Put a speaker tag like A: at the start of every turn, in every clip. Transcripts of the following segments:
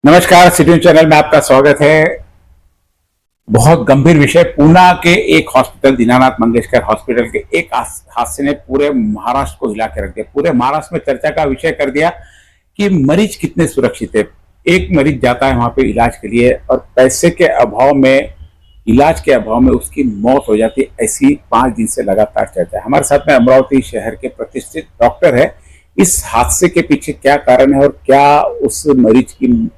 A: नमस्कार, city news channel में आपका स्वागत है। बहुत गंभीर विषय। पूना के एक हॉस्पिटल, दीनानाथ मंगेशकर हॉस्पिटल के एक हादसे ने पूरे महाराष्ट्र को हिला के रख दिया। पूरे महाराष्ट्र में चर्चा का विषय कर दिया कि मरीज कितने सुरक्षित है। एक मरीज जाता है वहां पे इलाज के लिए और पैसे के अभाव में, इलाज के अभाव में उसकी मौत हो जाती है। ऐसी 5 दिन से लगातार चर्चा है। हमारे साथ में अमरावती शहर के प्रतिष्ठित डॉक्टर है। इस हादसे के पीछे क्या कारण है और क्या उस मरीज की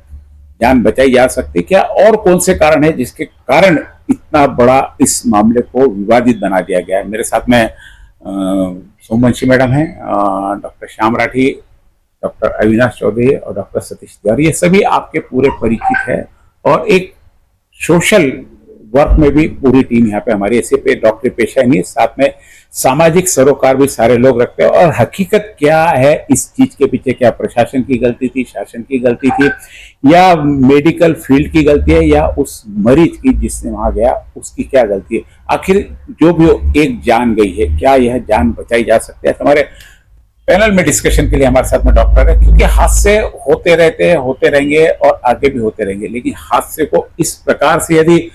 A: जान बचाई जा सकती, क्या और कौन से कारण है जिसके कारण इतना बड़ा इस मामले को विवादित बना दिया गया है। मेरे साथ में सोमवंशी मैडम है, डॉक्टर श्याम राठी, डॉक्टर अविनाश चौधरी और डॉक्टर सतीश तिवारी। ये सभी आपके पूरे परिचित है और एक सोशल वर्क में भी पूरी टीम यहाँ पे हमारी, ऐसे पे डॉक्टरी पेशा नहीं, साथ में सामाजिक सरोकार भी सारे लोग रखते हैं। और हकीकत क्या है इस चीज के पीछे, क्या प्रशासन की गलती थी, शासन की गलती थी, या मेडिकल फील्ड की गलती है, या उस मरीज की जिसने वहां गया उसकी क्या गलती है। आखिर जो भी हो, एक जान गई है, क्या यह जान बचाई जा सकती है। हमारे पैनल में डिस्कशन के लिए हमारे साथ में डॉक्टर है, क्योंकि हादसे होते रहते हैं, होते रहेंगे और आगे भी होते रहेंगे। लेकिन हादसे को इस प्रकार से यदि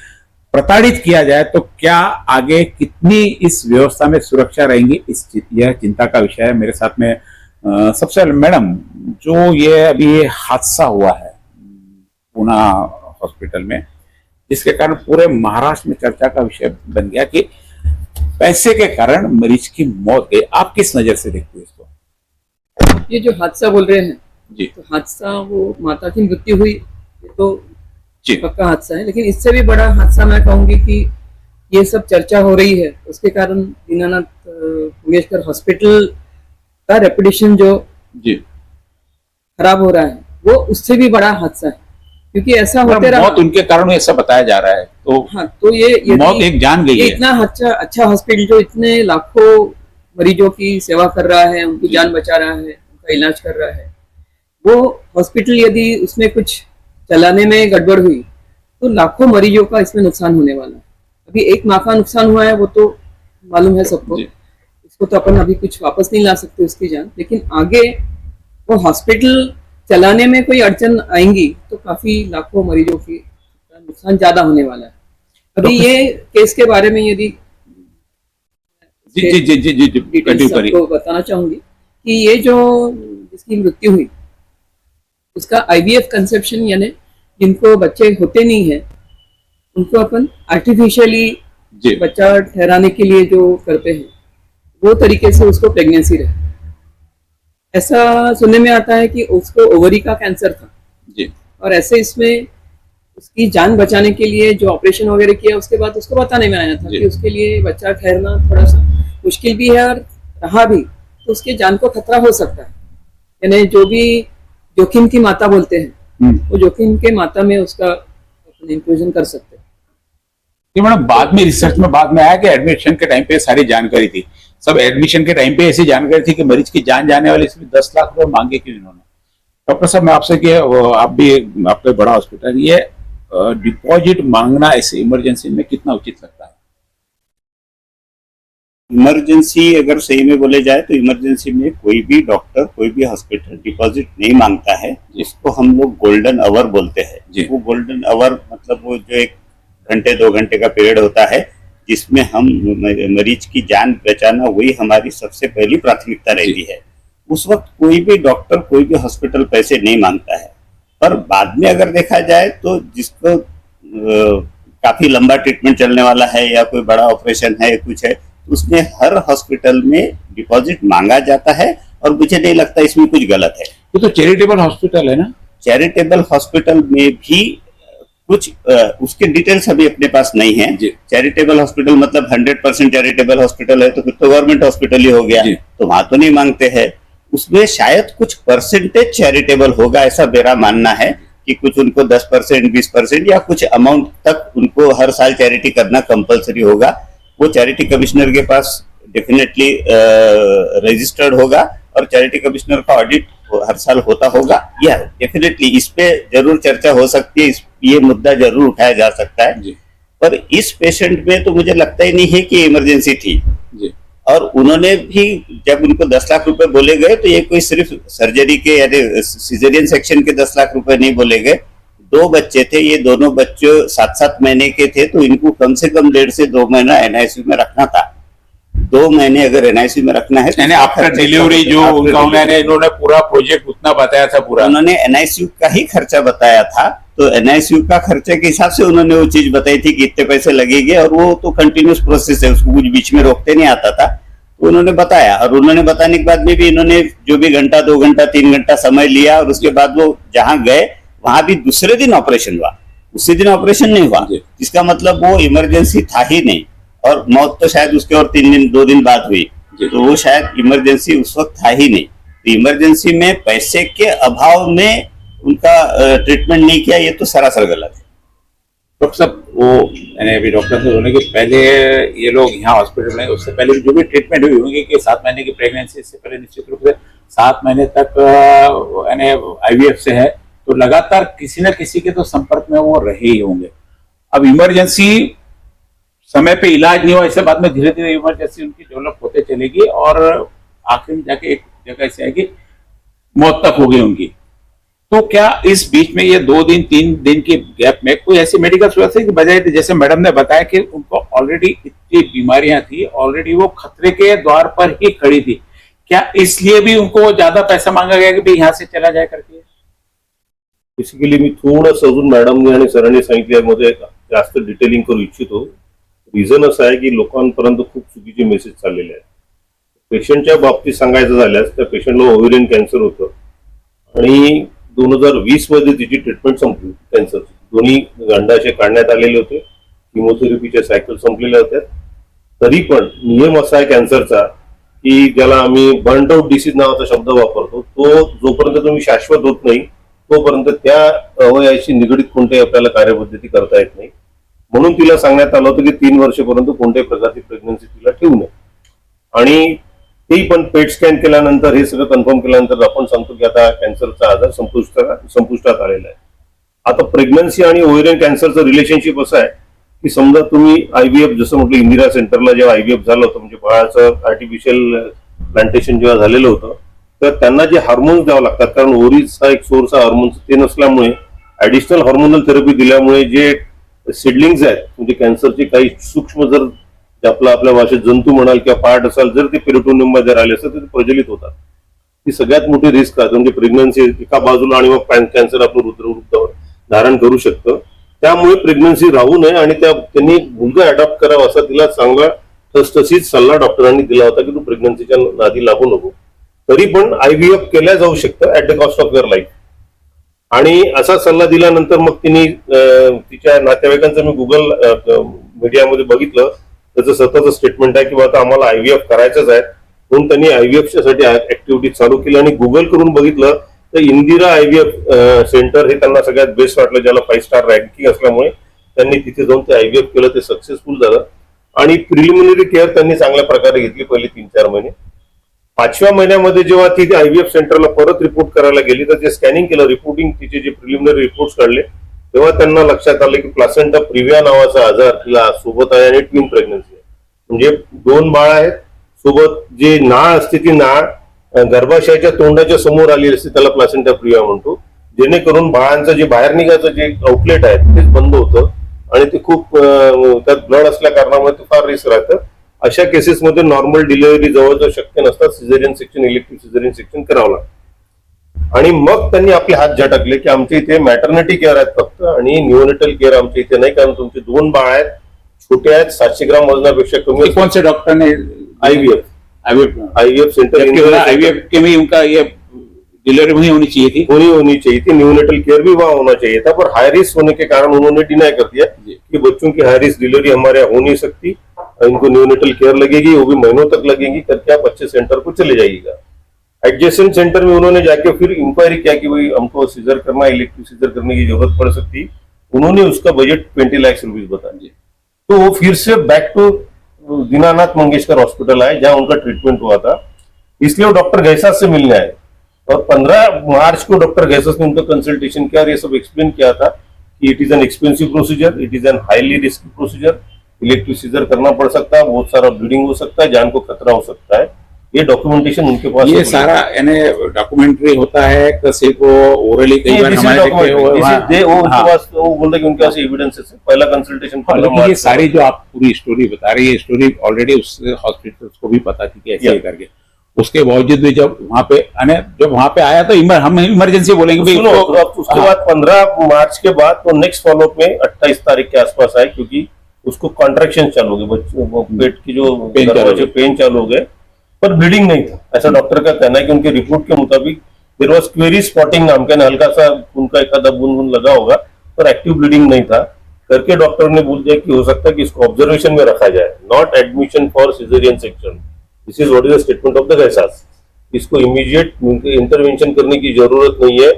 A: प्रताड़ित किया जाए तो क्या आगे कितनी इस व्यवस्था में सुरक्षा रहेंगी, यह चिंता का विषय है। मेरे साथ में सबसे पहले मैडम, जो ये अभी हादसा हुआ है पूना हॉस्पिटल में, जिसके कारण पूरे महाराष्ट्र में चर्चा का विषय बन गया कि पैसे के कारण मरीज की मौत गई, आप किस नजर से देखते हो इसको?
B: ये जो हादसा बोल रहे हैं
A: जी,
B: तो हादसा वो माता की मृत्यु हुई, ये तो
A: जी,
B: पक्का हादसा है। लेकिन इससे भी बड़ा हादसा मैं कहूंगी कि ये सब चर्चा हो रही है, उसके कारण दीनानाथ मंगेशकर हॉस्पिटल का रेपुटेशन जो
A: जी,
B: खराब हो रहा है वो उससे भी बड़ा हादसा है, क्योंकि ऐसा होते रहा।
A: मौत उनके कारण ऐसा बताया जा रहा है, तो
B: हाँ, तो ये
A: मौत एक जान गई
B: ये
A: है।
B: इतना अच्छा हॉस्पिटल जो इतने लाखों मरीजों की सेवा कर रहा है, उनकी जान बचा रहा है, उनका इलाज कर रहा है, वो हॉस्पिटल यदि उसमें कुछ चलाने में गड़बड़ हुई तो लाखों मरीजों का इसमें नुकसान होने वाला है। अभी एक माँ का नुकसान हुआ है, वो तो मालूम है सबको, इसको तो अपन अभी कुछ वापस नहीं ला सकते उसकी जान। लेकिन आगे वो हॉस्पिटल चलाने में कोई अड़चन आएंगी तो काफी लाखों मरीजों की नुकसान ज्यादा होने वाला है। अभी ये केस के बारे में यदि
A: जी जी जी जी जी,
B: डिटेल्स आपको बताना चाहूंगी कि ये जो जिसकी मृत्यु हुई उसका IVF कंसेप्शन, यानी जिनको बच्चे होते नहीं है उनको अपन आर्टिफिशियली बच्चा ठहराने के लिए जो करते हैं वो तरीके से उसको प्रेगनेंसी रहे। ऐसा सुनने में आता है कि उसको ओवरी का कैंसर था
A: जी,
B: और ऐसे इसमें उसकी जान बचाने के लिए जो ऑपरेशन वगैरह किया उसके बाद उसको बताने में आया था कि उसके लिए बच्चा ठहरना थोड़ा सा मुश्किल भी है, और रहा भी तो उसके जान को खतरा हो सकता है। यानी जो भी जोखिम की माता बोलते हैं, वो जोखिम के माता में उसका इंक्लूजन कर सकते हैं।
A: ये मैडम बाद में रिसर्च में बाद में आया कि एडमिशन के टाइम पे सारी जानकारी थी, सब एडमिशन के टाइम पे ऐसी जानकारी थी कि मरीज की जान जाने वाली, इसमें 10 लाख रुपए मांगे क्यों इन्होंने। डॉक्टर साहब, मैं आपसे कि आप भी आपका बड़ा हॉस्पिटल, ये डिपॉजिट मांगना ऐसे इमरजेंसी में कितना उचित लगता है?
C: इमरजेंसी अगर सही में बोले जाए तो इमरजेंसी में कोई भी डॉक्टर, कोई भी हॉस्पिटल डिपॉजिट नहीं मांगता है, जिसको हम लोग गोल्डन आवर बोलते हैं। वो गोल्डन आवर मतलब वो जो 1 घंटे 2 घंटे का पीरियड होता है जिसमें हम मरीज की जान बचाना, वही हमारी सबसे पहली प्राथमिकता रहती है। उस वक्त कोई भी डॉक्टर, कोई भी हॉस्पिटल पैसे नहीं मांगता है। पर बाद में अगर देखा जाए तो जिसको काफी लंबा ट्रीटमेंट चलने वाला है या कोई बड़ा ऑपरेशन है, कुछ है, उसमें हर हॉस्पिटल में डिपॉजिट मांगा जाता है और मुझे नहीं लगता इसमें कुछ गलत है।
A: ये तो चैरिटेबल हॉस्पिटल है ना?
C: चैरिटेबल हॉस्पिटल में भी कुछ उसके डिटेल्स अभी अपने पास नहीं है। चैरिटेबल हॉस्पिटल मतलब 100% चैरिटेबल हॉस्पिटल है तो फिर तो गवर्नमेंट हॉस्पिटल ही हो गया, तो वहां तो नहीं मांगते हैं। उसमें शायद कुछ परसेंटेज चैरिटेबल होगा, ऐसा मेरा मानना है कि कुछ उनको 10%, 20% या कुछ अमाउंट तक उनको हर साल चैरिटी करना कंपलसरी होगा। वो चैरिटी कमिश्नर के पास डेफिनेटली रजिस्टर्ड होगा और चैरिटी कमिश्नर का ऑडिट हर साल होता होगा। या डेफिनेटली इस पे जरूर चर्चा हो सकती है, ये मुद्दा जरूर उठाया जा सकता है। पर इस पेशेंट में तो मुझे लगता ही नहीं है कि इमरजेंसी थी। और उन्होंने भी जब उनको 10 लाख रुपए बोले गए तो ये कोई सिर्फ सर्जरी के यानी सिजेरियन सेक्शन के 10 लाख रुपए नहीं बोले गए, दो बच्चे थे, ये दोनों बच्चे 7-7 महीने के थे, तो इनको कम से कम 1.5 से 2 महीना एनआईसीयू में रखना था। 2 महीने अगर एनआईसीयू में रखना है,
A: यानी आफ्टर डिलीवरी जो उनका इन्होंने पूरा प्रोजेक्ट उतना बताया था, पूरा
C: उन्होंने एनआईसीयू का ही खर्चा बताया था। तो एनआईसीयू का खर्चे के हिसाब से उन्होंने वो चीज बताई थी कि इतने पैसे लगेंगे, और वो तो कंटिन्यूस प्रोसेस है, उसको कुछ बीच में रोकते नहीं आता था। तो उन्होंने बताया, और उन्होंने बताने के बाद में भी इन्होंने जो भी घंटा 2 घंटा 3 घंटा समय लिया, और उसके बाद वो जहां गए वहां भी दूसरे दिन ऑपरेशन हुआ, उसी दिन ऑपरेशन नहीं हुआ, इसका मतलब वो इमरजेंसी था ही नहीं। और मौत तो शायद उसके और 2 दिन बाद हुई, तो वो शायद इमरजेंसी उस वक्त था ही नहीं। तो इमरजेंसी में पैसे के अभाव में उनका ट्रीटमेंट नहीं किया, ये तो सरासर गलत है।
A: डॉक्टर साहब, वो यानी अभी डॉक्टर से बोले कि पहले ये लोग यहाँ हॉस्पिटल में, उससे पहले जो भी ट्रीटमेंट हुई होंगी कि 7 महीने की प्रेगनेंसी से पहले निश्चित रूप से 7 महीने तक यानी आईवीएफ से है, तो लगातार किसी न किसी के तो संपर्क में वो रहे ही होंगे। अब इमरजेंसी समय पे इलाज नहीं हुआ, इससे बाद में धीरे धीरे इमरजेंसी उनकी डेवलप होते चलेगी, और आखिर में जाके एक जगह ऐसे आएगी मौत तक हो गई उनकी। तो क्या इस बीच में ये 2 दिन 3 दिन के गैप में कोई ऐसी मेडिकल सुविधा की बजाय थी, जैसे मैडम ने बताया कि उनको ऑलरेडी इतनी बीमारियां थी, ऑलरेडी वो खतरे के द्वार पर ही खड़ी थी, क्या इसलिए भी उनको ज्यादा पैसा मांगा गया कि भाई यहाँ से चला जाए करके?
D: बेसिकली मी थोडंसं अजून मॅडमने आणि सरांनी सांगितल्यामध्ये जास्त डिटेलिंग करू इच्छितो। रिझन असं आहे की लोकांपर्यंत खूप चुकीचे मेसेज चाललेले आहेत। पेशंटच्या बाबतीत सांगायचं झाल्यास त्या पेशंटला ओव्हेरियन कॅन्सर होतं, आणि 2020 मध्ये तिची ट्रीटमेंट संपली कॅन्सरची। दोन्ही अंडाशय काढण्यात आलेले होते, किमोथेरपीच्या सायकल संपलेल्या होत्या। तरी पण नियम असा आहे कॅन्सरचा की ज्याला आम्ही बर्नड आउट डिसीज नावाचा शब्द वापरतो, तो जोपर्यंत तुम्ही शाश्वत होत नाही तोपर्यंत त्या अवयवाशी निगडीत कोणत्याही आपल्याला कार्यपद्धती करता येत नाही। म्हणून तिला सांगण्यात आलं होतं की 3 वर्षापर्यंत कोणत्याही प्रकारची प्रेग्नन्सी तिला ठेवू नये, आणि ते पण पेट स्कॅन केल्यानंतर हे सगळं कन्फर्म केल्यानंतर आपण सांगतो की आता कॅन्सरचा आजार संपुष्टात आलेला आहे। आता प्रेग्नन्सी आणि ओव्हेरियन कॅन्सरचं रिलेशनशिप असं आहे की समजा तुम्ही आयव्हीएफ, जसं म्हटलं इंदिरा सेंटरला जेव्हा आयव्हीएफ झालं होतं, म्हणजे बाळाचं आर्टिफिशियल प्लांटेशन जेव्हा झालेलं होतं, तर त्यांना जे हार्मोन्स द्यावं लागतात, कारण ओव्हरीजचा एक सोर्स आहे हार्मोन्स, ते नसल्यामुळे ऍडिशनल हार्मोनल थेरपी दिल्यामुळे जे सिडलिंग्स आहेत, म्हणजे कॅन्सरचे काही सूक्ष्म, जर आपल्या भाषेत जंतू म्हणाल किंवा पार्ट असाल, जर ते पेरिटोनियम मध्ये राहिले असतात तर ते प्रज्वलित होतात। ही सगळ्यात मोठी रिस्क आहे, म्हणजे प्रेग्नन्सी एका बाजूला आणि मग कॅन्सर आपलं रुद्ररूप धारण करू शकतं। त्यामुळे प्रेग्नन्सी राहू नये आणि त्यांनी मुलगा अडॉप्ट करावा असा तिला चांगला ठसठसीत सल्ला डॉक्टरांनी दिला होता की तू प्रेग्नन्सीच्या नादी लागू नको, तरी पण आयव्हीएफ केल्या जाऊ शकतं at the cost of your life. आणि असा सल्ला दिल्यानंतर मग तिने तिच्या नातेवाईकांचं मी गुगल मीडियामध्ये बघितलं, त्याचं स्वतःचं स्टेटमेंट आहे की आता आम्हाला आयव्हीएफ करायचंच आहे, म्हणून त्यांनी आयव्हीएफच्या साठी ऍक्टिव्हिटी चालू केली। आणि गुगल करून बघितलं तर इंदिरा आयव्हीएफ सेंटर हे त्यांना सगळ्यात बेस्ट वाटलं, ज्याला 5 स्टार रँकिंग असल्यामुळे त्यांनी तिथे जाऊन ते आयव्हीएफ केलं, ते सक्सेसफुल झालं। आणि प्रिलिमिनरी केअर त्यांनी चांगल्या प्रकारे घेतली पहिले 3-4 महिने। 5व्या महिन्यामध्ये जेव्हा ती आयव्हीएफ सेंटरला परत रिपोर्ट करायला गेली, तर ते स्कॅनिंग केलं, रिपोर्टिंग तिचे जे प्रिलिमिनरी रिपोर्ट्स काढले, तेव्हा त्यांना लक्षात आलं की प्लासेंटा प्रिव्हिया नावाचा आजार तिला सोबत आहे, आणि ट्विन प्रेग्नन्सी आहे, म्हणजे 2 बाळ आहेत सोबत। जे नाळ असते ती नाळ गर्भाशयाच्या तोंडाच्या समोर आली असते, त्याला प्लासेंटा प्रिव्हिया म्हणतो, जेणेकरून बाळांचं जे बाहेर निघायचं जे आउटलेट आहे तेच बंद होतं, आणि ते खूप त्यात ब्लड असल्या कारणामुळे ते फार रिस्क राहतं। अशा केसेसमध्ये नॉर्मल डिलिव्हरी जवळजवळ शक्य नसतात, caesarean section, elective caesarean section करावं लागतं। आणि मग त्यांनी आपले हात झटकले की आमच्या इथे मॅटर्निटी केअर आहेत फक्त, आणि न्यूनेटल केअर आमच्या इथे नाही, कारण तुमचे 2 बाळ आहेत, छोटे आहेत, 700 ग्राम वजनापेक्षा कमी।
A: कौन से डॉक्टर ने?
D: आईवीएफ सेंटर,
A: आईवीएफ के में उनका ये डिलीवरी वहीं होनी चाहिए थी,
D: होनी चाहिए थी, न्यूनेटल केयर भी वहाँ होना चाहिए था, पर हाई रिस्क होने के कारण उन्होंने डिनाई कर दिया कि बच्चों की हाई रिस्क डिलीवरी हमारे यहाँ हो नहीं सकती, इनको न्यूनेटल केयर लगेगी, वो भी महीनों तक लगेगी, करके आप अच्छे सेंटर को चले जाइएगा। एडजेसेंट सेंटर में उन्होंने जाके फिर इंक्वायरी किया कि भाई हमको सीजर करना, इलेक्टिव सीजर करने की जरूरत पड़ सकती, उन्होंने उसका बजट 20 लाख रुपीज बता दिया। तो वो फिर से back to Dinanath Mangeshkar hospital आए, जहां उनका ट्रीटमेंट हुआ था, इसलिए वो डॉक्टर गैसास से मिलने आए, और 15 मार्च को डॉक्टर गैसास ने उनका कंसल्टेशन किया और ये सब एक्सप्लेन किया था कि it is an expensive procedure, it is an highly risky procedure, elective caesar करना पड़ सकता है, बहुत सारा ब्लीडिंग हो सकता है, जान को खतरा हो सकता है, ये डॉक्यूमेंटेशन उनके पास
A: ये
D: होगी।
A: सारा यानी डॉक्यूमेंट्री होता है कि सिर्फ वो ओरली कई बार हमारे देखते हैं,
D: वो उनके
A: हाँ।
D: पास वो बोल रहे कि उनके पास एविडेंसेस है, पहला कंसल्टेशन
A: हाँ, लेकिन ये सारी जो आप पूरी स्टोरी बता रही है, स्टोरी ऑलरेडी उस हॉस्पिटल को भी पता थी कि ऐसे ही करके, उसके बावजूद भी जब वहां पे जब वहां पे आया तो हम इमरजेंसी बोलेंगे भाई
D: सुनो,
A: इसको-
D: तो अब उसके
A: हाँ।
D: बाद 15 मार्च के बाद तो नेक्स्ट फॉलोअप में 28 तारीख के आसपास आए, क्योंकि उसको कॉन्ट्रेक्शन चालू हो गए, बच्चों वो पेट की जो
A: पेन चालू हो गए।
D: पेन चालू हो गए, पर ब्लीडिंग नहीं था। ऐसा डॉक्टर का कहना है कि उनके रिपोर्ट के मुताबिक देयर वाज क्वेरी स्पॉटिंग नाम का, हल्का सा उनका एक आधा बूंद लगा होगा, पर एक्टिव ब्लीडिंग नहीं था करके डॉक्टर ने बोल दिया कि हो सकता है कि इसको ऑब्जर्वेशन में रखा जाए, not admission for caesarean section. This is what is the statement of the गैसास। इसको इमीडिएट इंटरवेंशन करने की जरूरत नहीं है,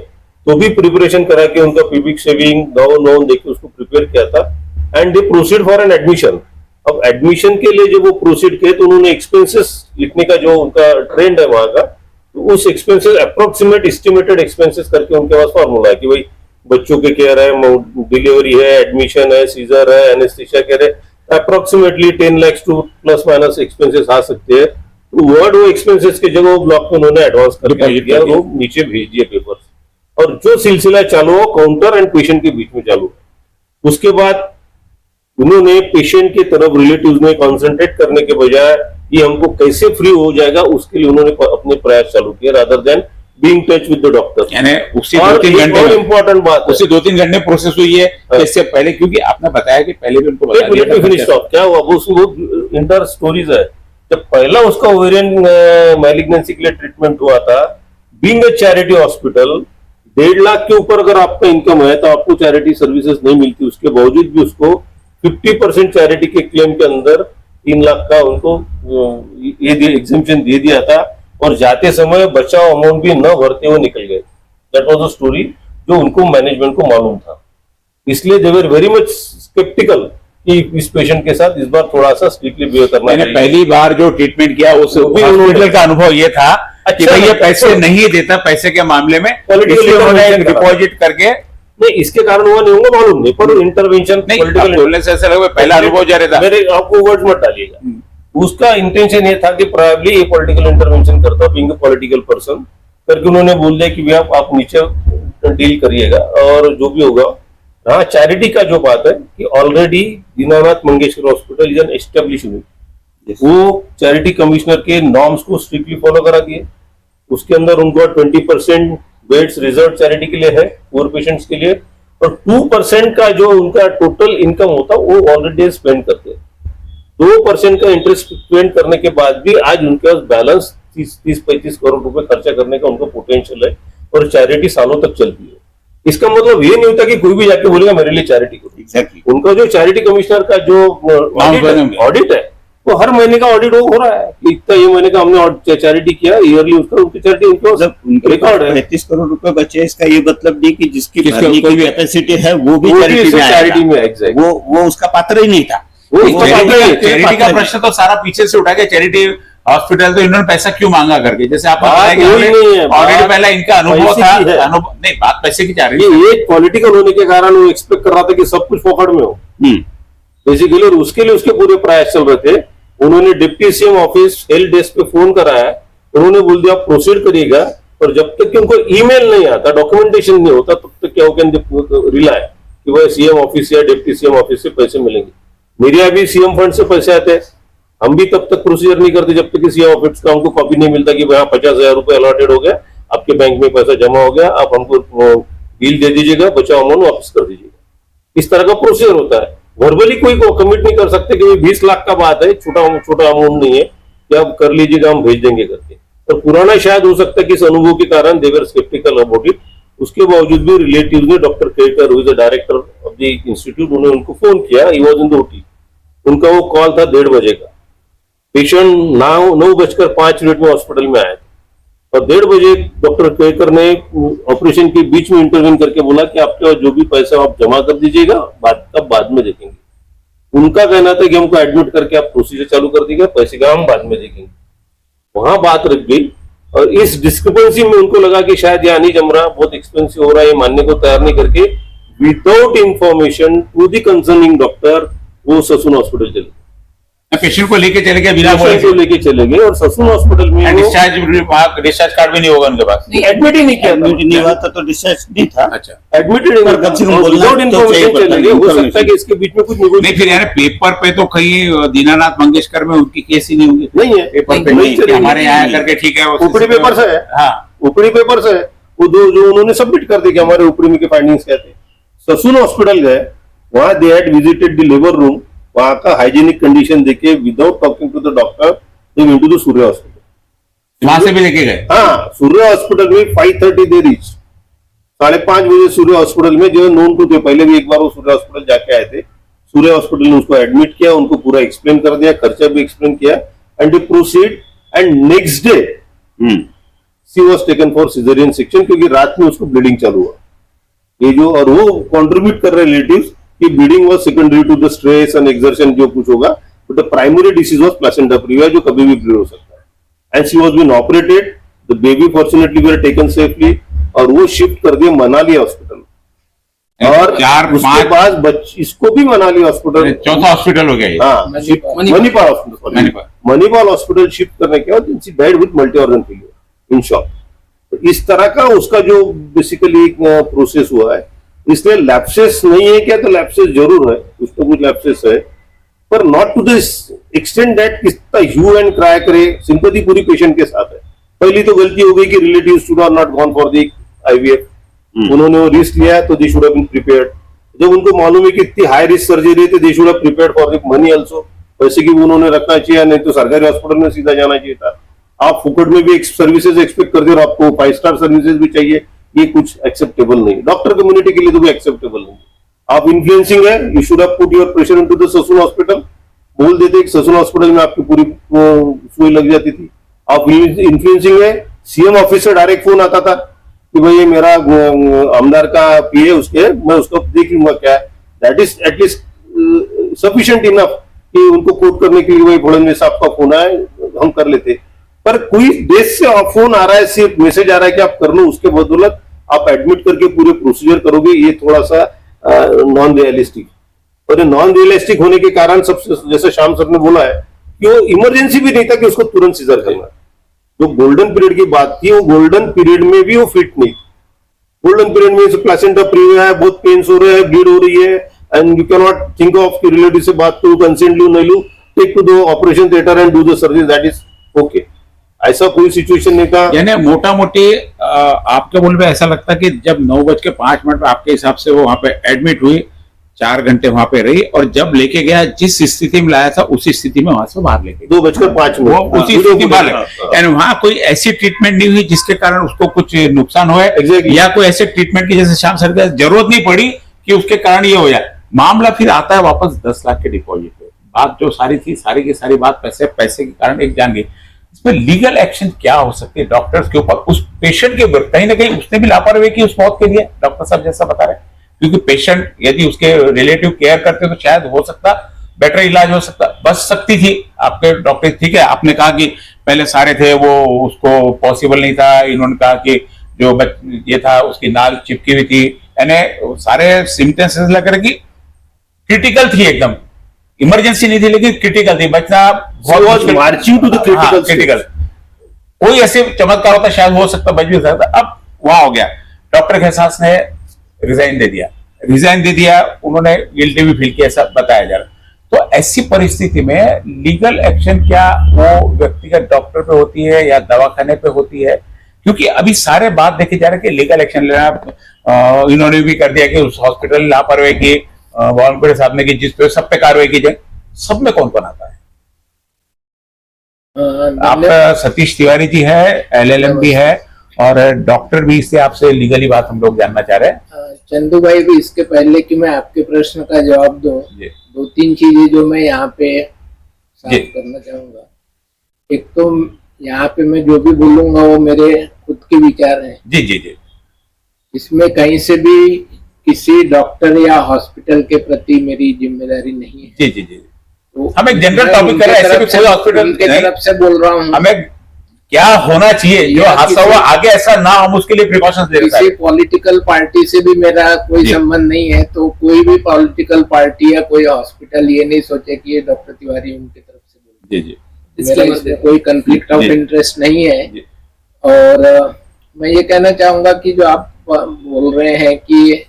D: तो भी प्रिपरेशन करा के उनका प्यूबिक शेविंग गाउन देके उसको प्रिपेयर किया था, and they proceed for an admission. अब एडमिशन के लिए जब वो प्रोसीड किए तो उन्होंने एक्सपेंसेस लिखने का जो उनका ट्रेंड है वहां का, तो उस एक्सपेंसेस अप्रोक्सीमेट एस्टिमेटेड एक्सपेंसेस करके उनके पास फॉर्मूला है कि भाई बच्चों के केयर है, डिलीवरी है, एडमिशन है, सीजर है, एनेस्थीसिया केयर है, approximately 10 lakh to plus minus expenses आ सकते हैं। तो वर्ड वो एक्सपेंसेस के जगह वो ब्लॉक में उन्होंने एडवांस करके
A: Deposit
D: दिया,
A: कर दिया।
D: वो नीचे भेज दिए पेपर्स, और जो सिलसिला चालू हो काउंटर एंड पेशेंट के बीच में चालू है। उसके बाद उन्होंने पेशेंट की तरफ रिलेटिव्स में कंसंट्रेट करने के बजाय ये हमको कैसे फ्री हो जाएगा उसके लिए उन्होंने अपने प्रयास चालू किए, rather than being touch with the doctor.
A: यानी उसी
D: और
A: 2-3 घंटे में
D: इंपॉर्टेंट बात है,
A: उसी 2-3 घंटे प्रोसेस हुई है
D: हाँ।
A: इससे पहले, क्योंकि आपने बताया कि पहले भी उनको बता
D: एक मिनट में फिनिश
A: दिया
D: क्या हुआ, वो इंटर स्टोरीज है। जब पहला उसका ओवेरियन मैलिग्नेंसी के लिए ट्रीटमेंट हुआ था, being a charity hospital, 1.5 lakh के ऊपर अगर आपका इनकम है तो आपको चैरिटी सर्विसेज नहीं मिलती। उसके बावजूद भी उसको 50% चैरिटी के क्लेम के अंदर 3 लाख का उनको ये एग्जेम्पशन दे दिया था, और जाते समय बचाव अमाउंट भी न भरते हुए निकल गए। दैट वाज द स्टोरी जो उनको मैनेजमेंट को मालूम था, इसलिए दे वर वेरी मच स्केप्टिकल कि इस पेशेंट के साथ इस बार थोड़ा सा स्ट्रिक्टली बिहेव करना
A: मैंने
D: चाहिए।
A: पहली बार जो ट्रीटमेंट किया उस
D: वो भी
A: हॉस्पिटल
D: उन्होंने-
A: का अनुभव ये था कि
D: अच्छा
A: भाई ये
D: लगता है।
A: पैसे नहीं देता, पैसे के मामले में
D: Political
A: इसलिए उन्होंने
D: intervention करा।
A: डिपॉजिट करके
D: नहीं, इसके कारण हुआ नहीं होगा मालूम नहीं, पर इंटरवेंशन
A: नहीं, आप बोलने से ऐसा लगा पहला अनुभव जा रहा था।
D: मेरे आपको वर्ड मत डालिएगा। उसका इंटेंशन ये था कि प्रोबेबली ये पॉलिटिकल इंटरवेंशन करता, बीइंग अ पॉलिटिकल पर्सन करके उन्होंने बोल दिया कि भैया आप नीचे डील करिएगा और जो भी होगा। हाँ, चैरिटी का जो बात है कि already Dinanath Mangeshkar hospital is an establish unit, वो चैरिटी कमिश्नर के नॉर्म्स को स्ट्रिक्टली फॉलो करा दिए। उसके अंदर उनको 20% बेड्स रिजर्व चैरिटी के लिए है, पुअर पेशेंट्स के लिए, और 2% का जो उनका टोटल इनकम होता वो ऑलरेडी स्पेंड करते हैं। 2% का इंटरेस्ट पेमेंट करने के बाद भी आज उनके पास बैलेंस 30-35 करोड़ रुपए खर्चा करने का उनका पोटेंशियल है, और चैरिटी सालों तक चलती है। इसका मतलब ये नहीं होता कि कोई भी जाके बोलेगा मेरे लिए चैरिटी करो।
C: एग्जैक्टली।
D: उनका जो चैरिटी कमिश्नर का जो ऑडिट है वो हर महीने का ऑडिट हो रहा है कि इतना ये महीने का हमने चैरिटी किया, ईयरली उसका उनकी चैरिटी उनके
C: मतलब उनके
D: रिकॉर्ड है।
C: 35 करोड़ रुपए बचे, इसका ये मतलब नहीं कि जिसकी
A: जिसका
C: भरने
A: कोई
C: की
A: भी-
C: कैपेसिटी है वो भी
D: वो भी
C: चैरिटी में
D: चैरिटी
C: आएगा।
D: में एग्जैक्ट
C: वो उसका पात्र ही नहीं था।
D: वो
A: चैरिटी का प्रश्न तो सारा पीछे से उठा के चैरिटी हॉस्पिटल तो इन्होंने पैसा क्यों मांगा करके, जैसे आप
D: बात वही नहीं है,
A: ऑलरेडी
D: बात
A: पहला इनका अनुभव
D: पैसे
A: था,
D: की है।
A: अनुभव नहीं, बात पैसे की जा रही है।
D: ये एक पॉलिटिकल होने के कारण वो एक्सपेक्ट कर रहा था कि सब कुछ फोकट में हो बेसिकली, और उसके लिए उसके पूरे प्रयास चल रहे थे। उन्होंने deputy CM office help desk पे फोन कराया, उन्होंने बोल दिया प्रोसीड करिएगा, और जब तक कि उनको ईमेल नहीं आता, डॉक्यूमेंटेशन नहीं होता, तब तक क्या हो कैन रिलाय कि भाई सीएम ऑफिस या डिप्टी सीएम ऑफिस से पैसे मिलेंगे। मेरे यहाँ भी सीएम फंड से पैसे आते हैं, हम भी तब तक प्रोसीजर नहीं करते जब तक कि सीएम ऑफिस का हमको कॉपी नहीं मिलता कि भाई 50,000 रुपए अलॉटेड हो गया, आपके बैंक में पैसा जमा हो गया, आप हमको बिल दे दीजिएगा, बचा अमाउंट वापस कर दीजिएगा। इस तरह का प्रोसीजर होता है। वर्बली कोई को कमिट नहीं कर सकते कि 20 लाख का बात है, छोटा अमाउंट नहीं है, कि आप कर लीजिएगा, हम भेज देंगे करके। तो पुराना शायद हो सकता है कि इस अनुभव के कारण दे वर स्केप्टिकल अबाउट इट। उसके बावजूद भी रिलेटिव ने डॉक्टर केकर, who is the director of the institute, उन्होंने उनको फोन किया। He was in the OT. उनका वो कॉल था 1:30 बजे का। पेशेंट 9:05 में हॉस्पिटल में आया था, और 1:30 बजे डॉक्टर केकर ने ऑपरेशन के बीच में इंटरव्यू करके बोला कि आपके जो भी पैसा आप जमा कर दीजिएगा, बाद में देखेंगे। उनका कहना था कि हमको एडमिट करके आप प्रोसीजर चालू कर दीजिएगा, पैसे का हम बाद में देखेंगे। वहां बात रख गई, और इस डिस्क्रिपेंसी में उनको लगा कि शायद यहाँ नहीं जम रहा, बहुत एक्सपेंसिव हो रहा है, ये मानने को तैयार नहीं करके without information to the concerning doctor वो ससुन हॉस्पिटल चले।
A: पेशेंट को लेके चले गए बिना
D: पेशेंट को
A: बोले,
D: लेके चले गए और ससून हॉस्पिटल में वो
A: डिस्चार्ज कार्ड भी नहीं होगा उनके पास।
B: नहीं,
D: एडमिट ही नहीं किया
C: एडमिट नहीं हुआ था तो डिस्चार्ज नहीं था।
A: अच्छा,
D: एडमिटेड
C: पर कम से कम बोलना
D: विदाउट
C: तो
D: इन्फॉर्मेशन
C: चाहिए,
D: चले गए। हो
C: information।
D: सकता है कि इसके बीच में कुछ
A: नहीं
D: negotiation
A: फिर यार पेपर पे तो कहीं दीनानाथ मंगेशकर में उनकी केस ही नहीं होंगी
D: नहीं है।
A: पेपर पे
D: नहीं
A: नहीं, कि
D: चलेगी।
A: हमारे यहाँ आया करके ठीक है वो
D: ऊपरी पेपर से है।
A: हाँ,
D: ऊपरी पेपर से वो जो उन्होंने सबमिट कर दिया कि हमारे ऊपरी में के फाइंडिंग्स क्या थे। ससून हॉस्पिटल गए, वहां they had visited the labour room, वहां का हाइजीनिक कंडीशन देखे without talking to the doctor they went to the Surya hospital.
A: वहां से भी लेके गए।
D: हाँ, सूर्य हॉस्पिटल में 5:30 दे रीच, 5:30 बजे सूर्य हॉस्पिटल में जो नोन टू थे, पहले भी एक बार वो सूर्य हॉस्पिटल जाके आए थे। सूर्य हॉस्पिटल ने उसको एडमिट किया, उनको पूरा एक्सप्लेन कर दिया, खर्चा भी एक्सप्लेन किया and they proceed and next day she was taken for caesarean section, क्योंकि रात में उसको ब्लीडिंग चालू हुआ। ये जो और वो कॉन्ट्रीब्यूट कर रहे रिलेटिव्स कि bleeding was secondary to the stress and exertion जो कुछ होगा, but the primary disease was placenta previa जो कभी भी ब्लीड हो सकता है। And she was been operated, the baby fortunately were taken safely और वो शिफ्ट कर दिए मनाली हॉस्पिटल। और
A: चार
D: उसके
A: पांच
D: बाद इसको भी मनाली हॉस्पिटल,
A: चौथा हॉस्पिटल हो गया ये।
D: हाँ, Manipal hospital,
A: Manipal.
D: Manipal hospital shift करने के बाद she died with multi organ failure in short. तो इस तरह का उसका जो बेसिकली प्रोसेस हुआ है, इसलिए लैप्सेस नहीं है क्या, तो लैप्सेस जरूर है, कुछ तो कुछ लैप्सेस है, पर not to this extend that कितना ह्यू एंड क्राई करे। सिंपैथी पूरी पेशेंट के साथ है। पहली तो गलती हो गई कि relatives should are not gone for the IVF, उन्होंने वो रिस्क लिया तो they should have been prepared. जब उनको मालूम है कि इतनी हाई रिस्क सर्जरी है तो they should have prepared for the money also, वैसे कि उन्होंने रखना चाहिए, नहीं तो सरकारी हॉस्पिटल में सीधा जाना चाहिए था। आप फुकट में भी सर्विसेज एक्सपेक्ट करते हो और आपको 5 स्टार सर्विसेज भी चाहिए, ये कुछ एक्सेप्टेबल नहीं, डॉक्टर कम्युनिटी के लिए तो भी एक्सेप्टेबल नहीं। आप इन्फ्लुएंसिंग है, you should have put your pressure into the Sassoon hospital. बोल देते कि ससून हॉस्पिटल में आपकी पूरी सुई लग जाती थी। आप इन्फ्लुएंसिंग है, सीएम ऑफिस से डायरेक्ट फोन आता था कि भाई ये मेरा आमदार का पीए उसके, मैं उसको देख लूंगा क्या है। That is at least sufficient enough कि उनको कोट करने के लिए वही फडणवीस साहब का फोन है, हम कर लेते। पर कोई देश से फोन आ रहा है, सिर्फ मैसेज आ रहा है कि आप कर लो, उसके बदौलत आप एडमिट करके पूरे प्रोसीजर करोगे, ये थोड़ा सा नॉन रियलिस्टिक। और नॉन रियलिस्टिक होने के कारण सबसे, जैसे श्याम सर ने बोला है कि वो इमरजेंसी भी नहीं था कि उसको तुरंत सीजर करना। जो गोल्डन पीरियड की बात थी, वो गोल्डन पीरियड में भी वो फिट नहीं। गोल्डन पीरियड में प्लेसेंटा प्रीविया है, बहुत पेन्स हो रहे हैं, ब्लीड हो रही है, and you can not think of कि रिलेटिव से बात करूं, कंसेंट लू नहीं लू, take to the operation theatre and do the surgery, that is okay. ऐसा कोई सिचुएशन नहीं था।
A: यानी मोटा मोटी आपके बोल में ऐसा लगता है कि जब 9:05 आपके हिसाब से वो वहां पे एडमिट हुई, 4 घंटे वहां पे रही, और जब लेके गया जिस स्थिति में लाया था उसी स्थिति में वहां से बाहर लेके गया,
D: 2:05
A: वो उसी स्थिति में बाहर
D: हाँ,
A: यानी वहां कोई ऐसी ट्रीटमेंट नहीं हुई जिसके कारण उसको कुछ नुकसान हुआ
D: Exactly.
A: या कोई ऐसे ट्रीटमेंट की जैसे श्याम सर की जरूरत नहीं पड़ी कि उसके कारण ये हो जाए। मामला फिर आता है वापस 10 लाख के डिपॉजिट पे। बात जो सारी थी, सारी की सारी बात पैसे के कारण एक जान गई। इसमें लीगल एक्शन क्या हो सकती है डॉक्टर्स के ऊपर, उस पेशेंट के ऊपर? कहीं ना कहीं उसने भी लापरवाही की उस मौत के लिए, डॉक्टर साहब जैसा बता रहे हैं, क्योंकि पेशेंट यदि उसके रिलेटिव केयर करते तो शायद हो सकता बेटर इलाज हो सकता, बच सकती थी आपके डॉक्टर। ठीक है, आपने कहा कि पहले सारे थे वो उसको पॉसिबल नहीं था, इन्होंने कहा कि जो ये था उसकी नाल चिपकी हुई थी, यानी सारे सिम्टम्स लग रहे कि क्रिटिकल थी, एकदम इमरजेंसी नहीं थी लेकिन क्रिटिकल थी, बचना बहुत
D: मार्चिंग टू द
A: क्रिटिकल। कोई ऐसे चमत्कार होता शायद हो सकता, बच भी सकता। अब वहां हो गया, डॉक्टर खेसास ने रिजाइन दे दिया, उन्होंने गिल्टी भी फील किया, ऐसा बताया जा रहा। तो ऐसी परिस्थिति में लीगल एक्शन क्या वो व्यक्तिगत डॉक्टर पे होती है या दवाखाने पे होती है? क्योंकि अभी सारे बात देखे जा रहे हैं कि लीगल एक्शन लेना, इन्होंने भी कर दिया कि उस हॉस्पिटल ने लापरवाही की, वानखेड़े साहब ने की, जिस पे सब पे कार्रवाई की जाए। सब में कौन कौन आता है? आपका सतीश तिवारी जी है, LLM भी है, और डॉक्टर भी, इससे आपसे लीगली बात हम लोग जानना चाह रहे हैं।
E: चंदू भाई भी, इसके पहले कि मैं आपके प्रश्न का जवाब दूं, 2-3 चीजें जो मैं यहाँ पे साफ करना चाहूंगा। एक तो यहाँ पे मैं जो भी बोलूंगा वो मेरे खुद के विचार हैं।
A: जी।
E: इसमें कहीं से भी किसी डॉक्टर या हॉस्पिटल के प्रति मेरी जिम्मेदारी नहीं है।
A: जी। तो हम एक जनरल टॉपिक कर रहे हैं, ऐसे भी कोई हॉस्पिटल
E: की तरफ से बोल रहा हूँ।
A: हमें क्या होना चाहिए, जो हादसा हुआ आगे ऐसा ना हम उसके लिए प्रिकॉशंस ले रहे हैं।
E: किसी पॉलिटिकल पार्टी से भी मेरा कोई संबंध नहीं है, तो कोई भी पॉलिटिकल पार्टी या कोई हॉस्पिटल ये नहीं सोचे कि ये डॉक्टर तिवारी उनकी तरफ
A: जी जी
E: मेरा इसमें कोई कंफ्लिक्ट ऑफ
A: जी।
E: इंटरेस्ट नहीं है।
A: जी।
E: और मैं ये कहना चाहूंगा कि जो आप बोल रहे हैं कि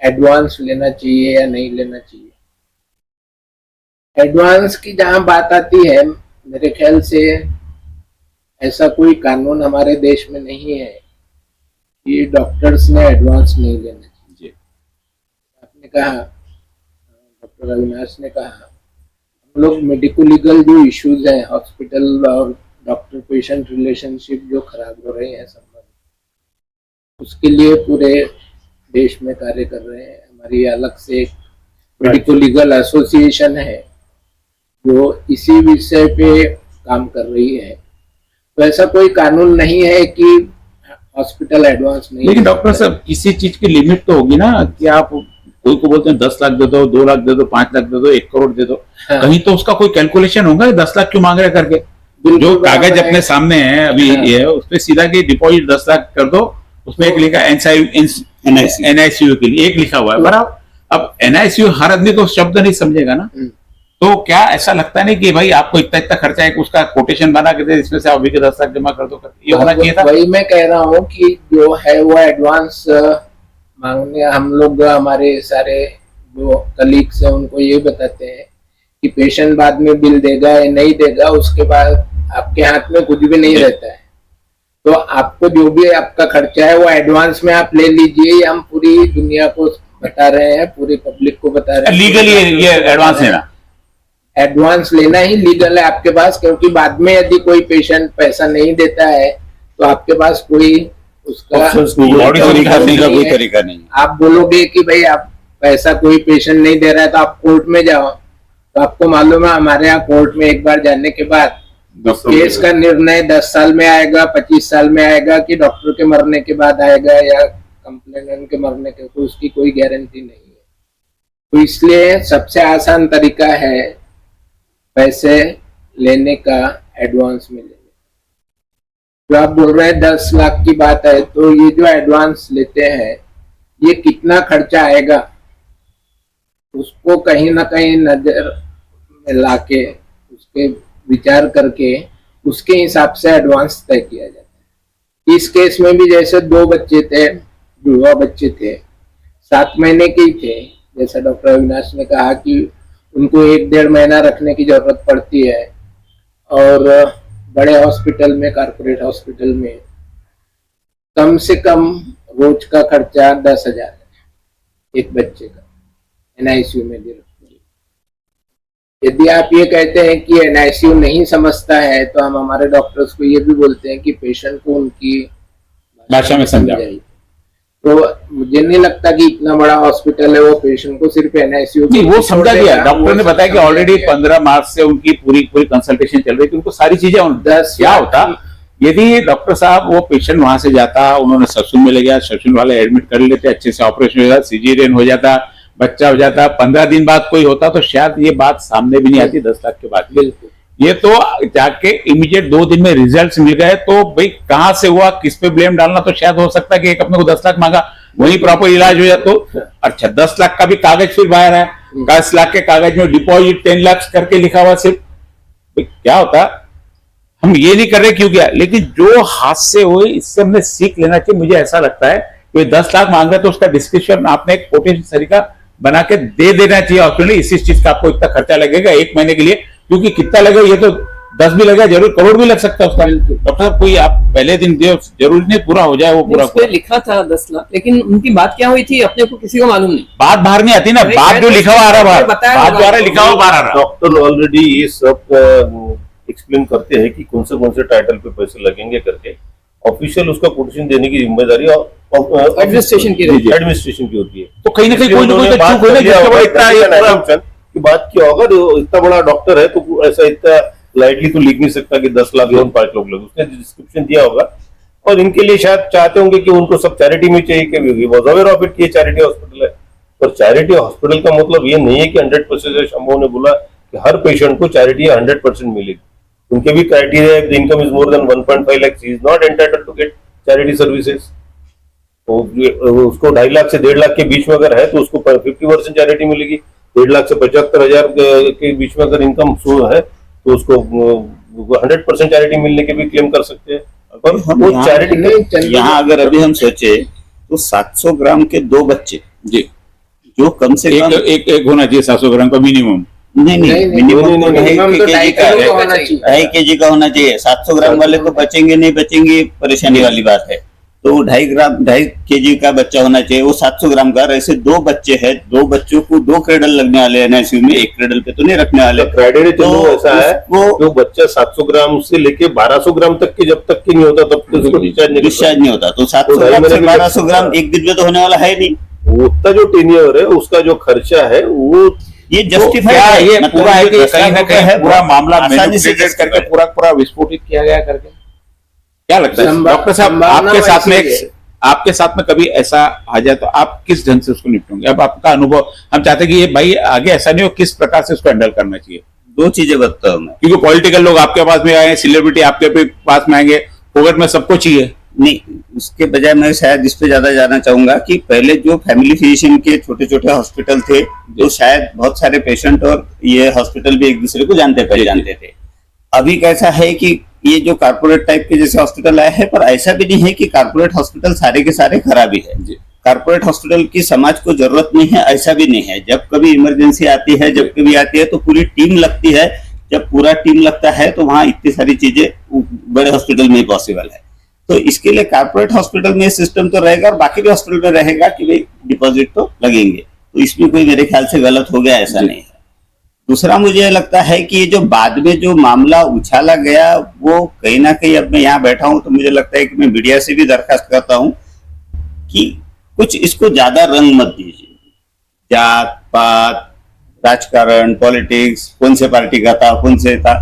E: एडवांस लेना चाहिए या नहीं लेना चाहिए, एडवांस की जहां बात आती है, मेरे ख्याल से ऐसा कोई कानून हमारे देश में नहीं है कि डॉक्टर्स ने एडवांस नहीं लेना चाहिए।
A: जी
E: आपने कहा, डॉक्टर अविनाश ने कहा, हम लोग मेडिको लीगल जो इश्यूज हैं, हॉस्पिटल और डॉक्टर पेशेंट रिलेशनशिप जो खराब हो रहे हैं संबंध, उसके लिए पूरे देश में कार्य कर रहे हैं। हमारी अलग से एक मेडिको लीगल एसोसिएशन है जो इसी विषय पे काम कर रही है। तो ऐसा कोई कानून नहीं है कि हॉस्पिटल एडवांस नहीं।
A: लेकिन डॉक्टर साहब किसी चीज की लिमिट तो होगी ना, कि आप कोई को बोलते हैं 10 लाख दे दो, 2 लाख दे दो, 5 लाख दे दो, 1 करोड़ दे दो।
E: हाँ।
A: कहीं तो उसका कोई कैलकुलेशन होगा 10 लाख क्यों मांग रहे करके। जो कागज अपने सामने है अभी
E: हाँ।
A: ये उस पर सीधा की डिपॉजिट 10 लाख कर दो, उसमें एक लिखा एनआईसीयू के लिए एक लिखा हुआ है बराबर। अब एनआईसीयू हर आदमी तो शब्द नहीं समझेगा ना, तो क्या ऐसा लगता नहीं कि भाई आपको इतना इतना खर्चा है, उसका कोटेशन बना के दे, इसमें से अभी के 10 लाख जमा कर दो, ये होना चाहिए था।
E: वही मैं कह रहा हूँ कि जो है वो एडवांस मांगने, हम लोग हमारे सारे जो कलीग्स हैं उनको ये बताते हैं कि पेशेंट बाद में बिल देगा या नहीं देगा, उसके बाद आपके हाथ में कुछ भी नहीं रहता है। तो आपको जो भी आपका खर्चा है वो एडवांस में आप ले लीजिए। हम पूरी दुनिया को बता रहे हैं, पूरी पब्लिक को बता रहे हैं,
A: लीगली ये एडवांस लेना,
E: एडवांस लेना ही लीगल है आपके पास। क्योंकि बाद में यदि कोई पेशेंट पैसा नहीं देता है तो आपके पास कोई उसका
A: कोई तरीका नहीं।
E: आप बोलोगे कि भाई आप पैसा कोई पेशेंट नहीं दे रहा है तो आप कोर्ट में जाओ, तो आपको मालूम है हमारे यहाँ कोर्ट में एक बार जाने के बाद केस का निर्णय 10 साल में आएगा, 25 साल में आएगा, कि डॉक्टर के मरने के बाद आएगा या कंप्लेनेंट के मरने के, तो उसकी कोई गारंटी नहीं है। तो इसलिए सबसे आसान तरीका है पैसे लेने का एडवांस में लेने। जो आप बोल रहे हैं 10 लाख की बात है, तो ये जो एडवांस लेते हैं ये कितना खर्चा आएगा उसको कहीं ना कहीं नजर में लाके, उसके विचार करके उसके हिसाब से एडवांस तय किया जाता है। इस केस में भी जैसे 2 बच्चे थे, जुड़वा बच्चे थे, 7 महीने के ही थे, जैसा डॉक्टर अविनाश ने कहा कि उनको 1-1.5 महीना रखने की जरूरत पड़ती है। और बड़े हॉस्पिटल में, कारपोरेट हॉस्पिटल में कम से कम रोज का खर्चा 10,000 है एक बच्चे का, एनआईसीयू में भी रखते हैं। यदि आप ये कहते हैं कि एनआईसीयू नहीं समझता है, तो हम हमारे डॉक्टर्स को ये भी बोलते हैं कि पेशेंट को उनकी
A: भाषा में समझाइए।
E: तो मुझे नहीं लगता कि इतना बड़ा हॉस्पिटल है वो पेशेंट को सिर्फ एनआईसीयू
A: नहीं, वो समझा दिया। डॉक्टर ने बताया कि ऑलरेडी 15 मार्च से उनकी पूरी कंसल्टेशन चल रही थी, उनको सारी चीजें।
E: 10
A: क्या होता यदि डॉक्टर साहब वो पेशेंट वहां से जाता, उन्होंने ससुन में ले गया, ससुन वाले एडमिट कर लेते, अच्छे से ऑपरेशन हो जाता, सीजेरियन हो जाता, बच्चा हो जाता, 15 दिन बाद कोई होता, तो शायद ये बात सामने भी नहीं आती 10 लाख के बाद।
E: बिल्कुल।
A: ये तो जाके इमीडिएट 2 दिन में रिजल्ट्स मिल गए, तो भाई कहां से हुआ, किस पे ब्लेम डालना, तो शायद हो सकता है कि एक अपने को 10 लाख मांगा, वही प्रॉपर इलाज हो जाए। तो अच्छा 10 लाख का भी कागज फिर बाहर है, 10 लाख के कागज में डिपॉजिट 10 लाख करके लिखा हुआ सिर्फ। क्या होता, हम ये नहीं कर रहे क्यों क्या, लेकिन जो हादसे हुए इससे हमने सीख लेना चाहिए। मुझे ऐसा लगता है कि 10 लाख मांग रहे तो उसका डिस्क्रिप्शन आपने एक कोटेशन तरीका बना के दे देना चाहिए हॉस्पिटल। इस चीज का आपको इतना खर्चा लगेगा 1 महीने के लिए, क्योंकि कितना लगेगा ये तो 10 भी लगेगा, जरूर करोड़ भी लग सकता है उसका। डॉक्टर साहब कोई आप पहले दिन दे, जरूरी नहीं पूरा हो जाए वो पूरा।
B: लिखा था 10 लाख, लेकिन उनकी बात क्या हुई थी अपने को किसी को मालूम नहीं।
A: बात बाहर नहीं आती ना, बात जो लिखा हुआ आ रहा बात जो आ रहा लिखा हुआ बाहर आ रहा।
D: डॉक्टर ऑलरेडी ये सब एक्सप्लेन करते हैं कि कौन से टाइटल पे पैसे लगेंगे करके। ऑफिशियल उसका कोटेशन देने की जिम्मेदारी
B: एडमिनिस्ट्रेशन की
D: होती है।
A: तो कहीं ना कहीं कोई ना कोई
D: की बात किया होगा, इतना बड़ा डॉक्टर है तो ऐसा इतना लाइटली तो लिख नहीं सकता कि 10 लाख या 5 लाख लगे। उसने डिस्क्रिप्शन दिया होगा, और इनके लिए शायद चाहते होंगे कि उनको सब चैरिटी में चाहिए, कि वॉज अवेयर ऑफ इट कि चैरिटी हॉस्पिटल है। पर चैरिटी हॉस्पिटल का मतलब ये नहीं है कि 100%। शंभू ने बोला कि हर पेशेंट को चैरिटी 100% मिलेगी। उनके भी क्राइटेरिया है, income is more than 1.5 lakh, he is not entitled to get charity services. तो उसको 2.5 लाख से 1.5 लाख के बीच में अगर है तो उसको 50% चैरिटी मिलेगी। 1.5 लाख से 75,000 के बीच में अगर इनकम है तो उसको 100% चैरिटी मिलने के भी क्लेम कर सकते हैं। पर
C: हम
D: वो
C: यहाँ-
D: चैरिटी
C: यहाँ अगर अभी हम सोचे तो 700 ग्राम के 2 बच्चे
A: जी
C: जो कम से कम
A: एक होना चाहिए 700 ग्राम का मिनिमम।
C: नहीं मिनिमम तो
E: मिनिमम तो 2.5 किलो
C: है,
E: का होना चाहिए।
C: 2.5 kg का होना चाहिए। 700 ग्राम वाले तो बचेंगे नहीं बचेंगे, परेशानी वाली बात है। तो 2.5 kg का बच्चा होना चाहिए, वो 700 ग्राम का। ऐसे 2 बच्चे हैं, 2 बच्चों को 2 क्रेडल लगने वाले हैं एनआईसीयू में, एक क्रेडल पे तो नहीं रखने वाले।
D: क्राइटेरिया चलो ऐसा है,
C: वो
D: जो बच्चा 700 ग्राम से लेके 1200 ग्राम तक के जब तक की नहीं होता तब तक उसको
C: डिस्चार्ज नहीं होता। तो 700 ग्राम से 1200 ग्राम एक दिन में तो होने वाला है नहीं।
D: उतना जो टेन्योर है उसका जो खर्चा है वो
C: ये जस्टिफाई
A: क्या
C: है,
A: ये
C: मतलब
A: पूरा है कि
C: जो
A: कहीं ना
C: है,
A: कहीं पूरा मामला
C: आसानी से
A: मैनिपुलेटेड करके
C: justify।
A: पूरा विस्फोटित किया गया करके क्या लगता है डॉक्टर साहब?
E: संभावना
A: आपके साथ में
E: वैसी है।
A: आपके साथ में कभी ऐसा आ जाए तो आप किस ढंग से उसको निपटोगे? अब आपका अनुभव, हम चाहते हैं कि ये भाई आगे ऐसा नहीं हो, किस प्रकार से उसको हैंडल करना चाहिए?
C: 2 चीजें बताता हूँ मैं।
A: क्योंकि पॉलिटिकल लोग आपके पास में आए, सेलिब्रिटी आपके पास में आएंगे, फोकट में सबको चाहिए।
C: नहीं, उसके बजाय मैं शायद इस पे ज्यादा जाना चाहूंगा कि पहले जो फैमिली फिजिशियन के छोटे छोटे हॉस्पिटल थे, तो शायद बहुत सारे पेशेंट और ये हॉस्पिटल भी एक दूसरे को जानते पहचानते थे। अभी कैसा है कि ये जो कारपोरेट टाइप के जैसे हॉस्पिटल आए हैं, पर ऐसा भी नहीं है कि कारपोरेट हॉस्पिटल सारे के सारे खराब ही है। कारपोरेट हॉस्पिटल की समाज को जरूरत नहीं है ऐसा भी नहीं है। जब कभी इमरजेंसी आती है, जब कभी आती है तो पूरी टीम लगती है। जब पूरा टीम लगता है तो वहाँ इतनी सारी चीजें बड़े हॉस्पिटल में पॉसिबल है। तो इसके लिए कारपोरेट हॉस्पिटल में सिस्टम तो रहेगा और बाकी भी हॉस्पिटल में रहेगा कि भाई डिपॉजिट तो लगेंगे। तो इसमें कोई मेरे ख्याल से गलत हो गया ऐसा नहीं है। दूसरा मुझे लगता है कि ये जो बाद में जो मामला उछाला गया वो कहीं ना कहीं, अब मैं यहाँ बैठा हूँ तो मुझे लगता है कि मैं मीडिया से भी दरखास्त करता हूँ कि कुछ इसको ज्यादा रंग मत दीजिए। जात पात, राजकारण, पॉलिटिक्स, कौन से पार्टी का था, कौन से था,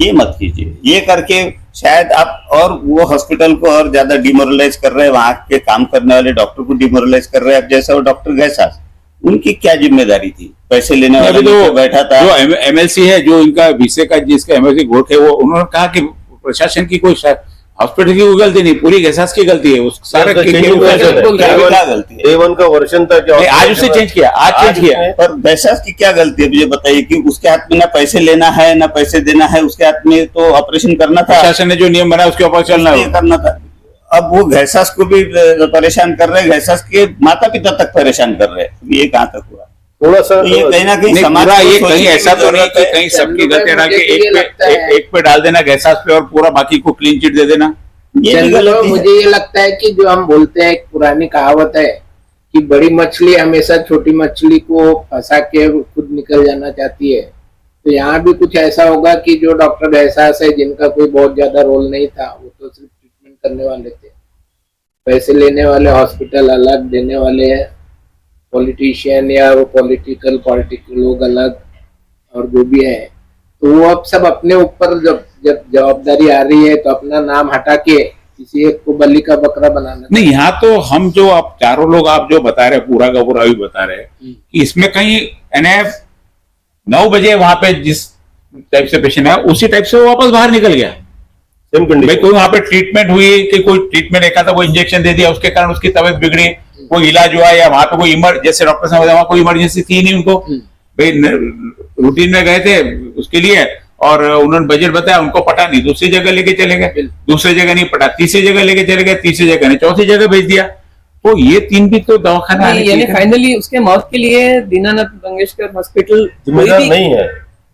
C: ये मत कीजिए। ये करके शायद आप और वो हॉस्पिटल को और ज्यादा डिमोरलाइज कर रहे हैं, वहां के काम करने वाले डॉक्टर को डिमोरलाइज कर रहे हैं। अब जैसा वो डॉक्टर गैसास, उनकी क्या जिम्मेदारी थी? पैसे लेने वाला
A: तो
C: बैठा था।
A: जो एमएलसी है, जो इनका बीसे का जिसका एमएलसी घोट है, वो उन्होंने कहा कि प्रशासन की कोई हॉस्पिटल की कोई गलती नहीं, पूरी गैसास की गलती है। उस सारे
D: क्या
C: क्या गलती है?
D: A1 का वर्षन था क्या?
A: आज उससे चेंज किया, आज चेंज किया।
C: पर गैसास की क्या गलती है मुझे बताइए कि उसके हाथ में ना पैसे लेना है ना पैसे देना है, उसके हाथ में तो ऑपरेशन करना था।
A: प्रशासन ने जो नियम बनाया उसके ऊपर चलना
C: ये
A: है।
C: करना था। अब वो गैसास को भी परेशान कर रहे हैं, गैसास के माता पिता तक परेशान कर रहे हैं। ये कहाँ तक हुआ?
D: थोड़ा सा
C: तो ये कहीं ना कहीं
A: नहीं,
C: समाज
A: पूरा
C: को
A: ये
C: सोचने
A: कहीं
C: की
A: ऐसा तो नहीं
C: जरूरत
A: कि
C: है।
A: कहीं सबकी
E: चंदू
A: गलती
E: भाई,
A: डाल के
E: मुझे ये लगता है-
A: एक पे डाल देना गैसास पे और पूरा बाकी को क्लीन चिट दे देना।
C: ये भी
E: चंदू,
C: गलती है।
E: मुझे ये लगता है कि जो हम बोलते हैं, एक पुरानी कहावत है कि बड़ी मछली हमेशा छोटी मछली को फंसा के खुद निकल जाना चाहती है। तो यहाँ भी कुछ ऐसा होगा कि जो डॉक्टर एहसास है, जिनका कोई बहुत ज्यादा रोल नहीं था, वो तो सिर्फ ट्रीटमेंट करने वाले थे। पैसे लेने वाले हॉस्पिटल अलग, देने वाले पॉलिटिशियन या वो पॉलिटिकल लोग अलग, और जो भी है, तो वो अब सब अपने ऊपर जब जवाबदारी आ रही है तो अपना नाम हटा के किसी एक को बलि का बकरा बनाना।
A: नहीं, यहाँ तो हम जो आप चारों लोग आप जो बता रहे हैं, पूरा का पूरा भी बता रहे हैं कि इसमें कहीं एनएफ 9 बजे वहां पे जिस टाइप से पेशेंट है उसी टाइप से वो वापस बाहर निकल गया।
D: सेम
A: भाई
D: कंडीशन।
A: कोई वहां पे ट्रीटमेंट हुई कि कोई ट्रीटमेंट एक था, कोई इंजेक्शन दे दिया, उसके कारण उसकी तबीयत बिगड़ी, कोई इलाज हुआ, या वहां पे कोई जैसे डॉक्टर साहब वहां कोई इमरजेंसी थी नहीं उनको, भाई रूटीन में गए थे उसके लिए और उन्होंने बजट बताया, उनको पटा नहीं, दूसरी जगह लेके चले गए, दूसरी जगह नहीं पटा, तीसरी जगह लेके चले गए, तीसरी जगह नहीं, चौथी जगह भेज दिया। तो ये 3 भी तो दवाखाना आने
B: यानी
A: चाहिए।
B: फाइनली उसके मौत के लिए दीनानाथ मंगेशकर हॉस्पिटल
D: जिम्मेदार नहीं है।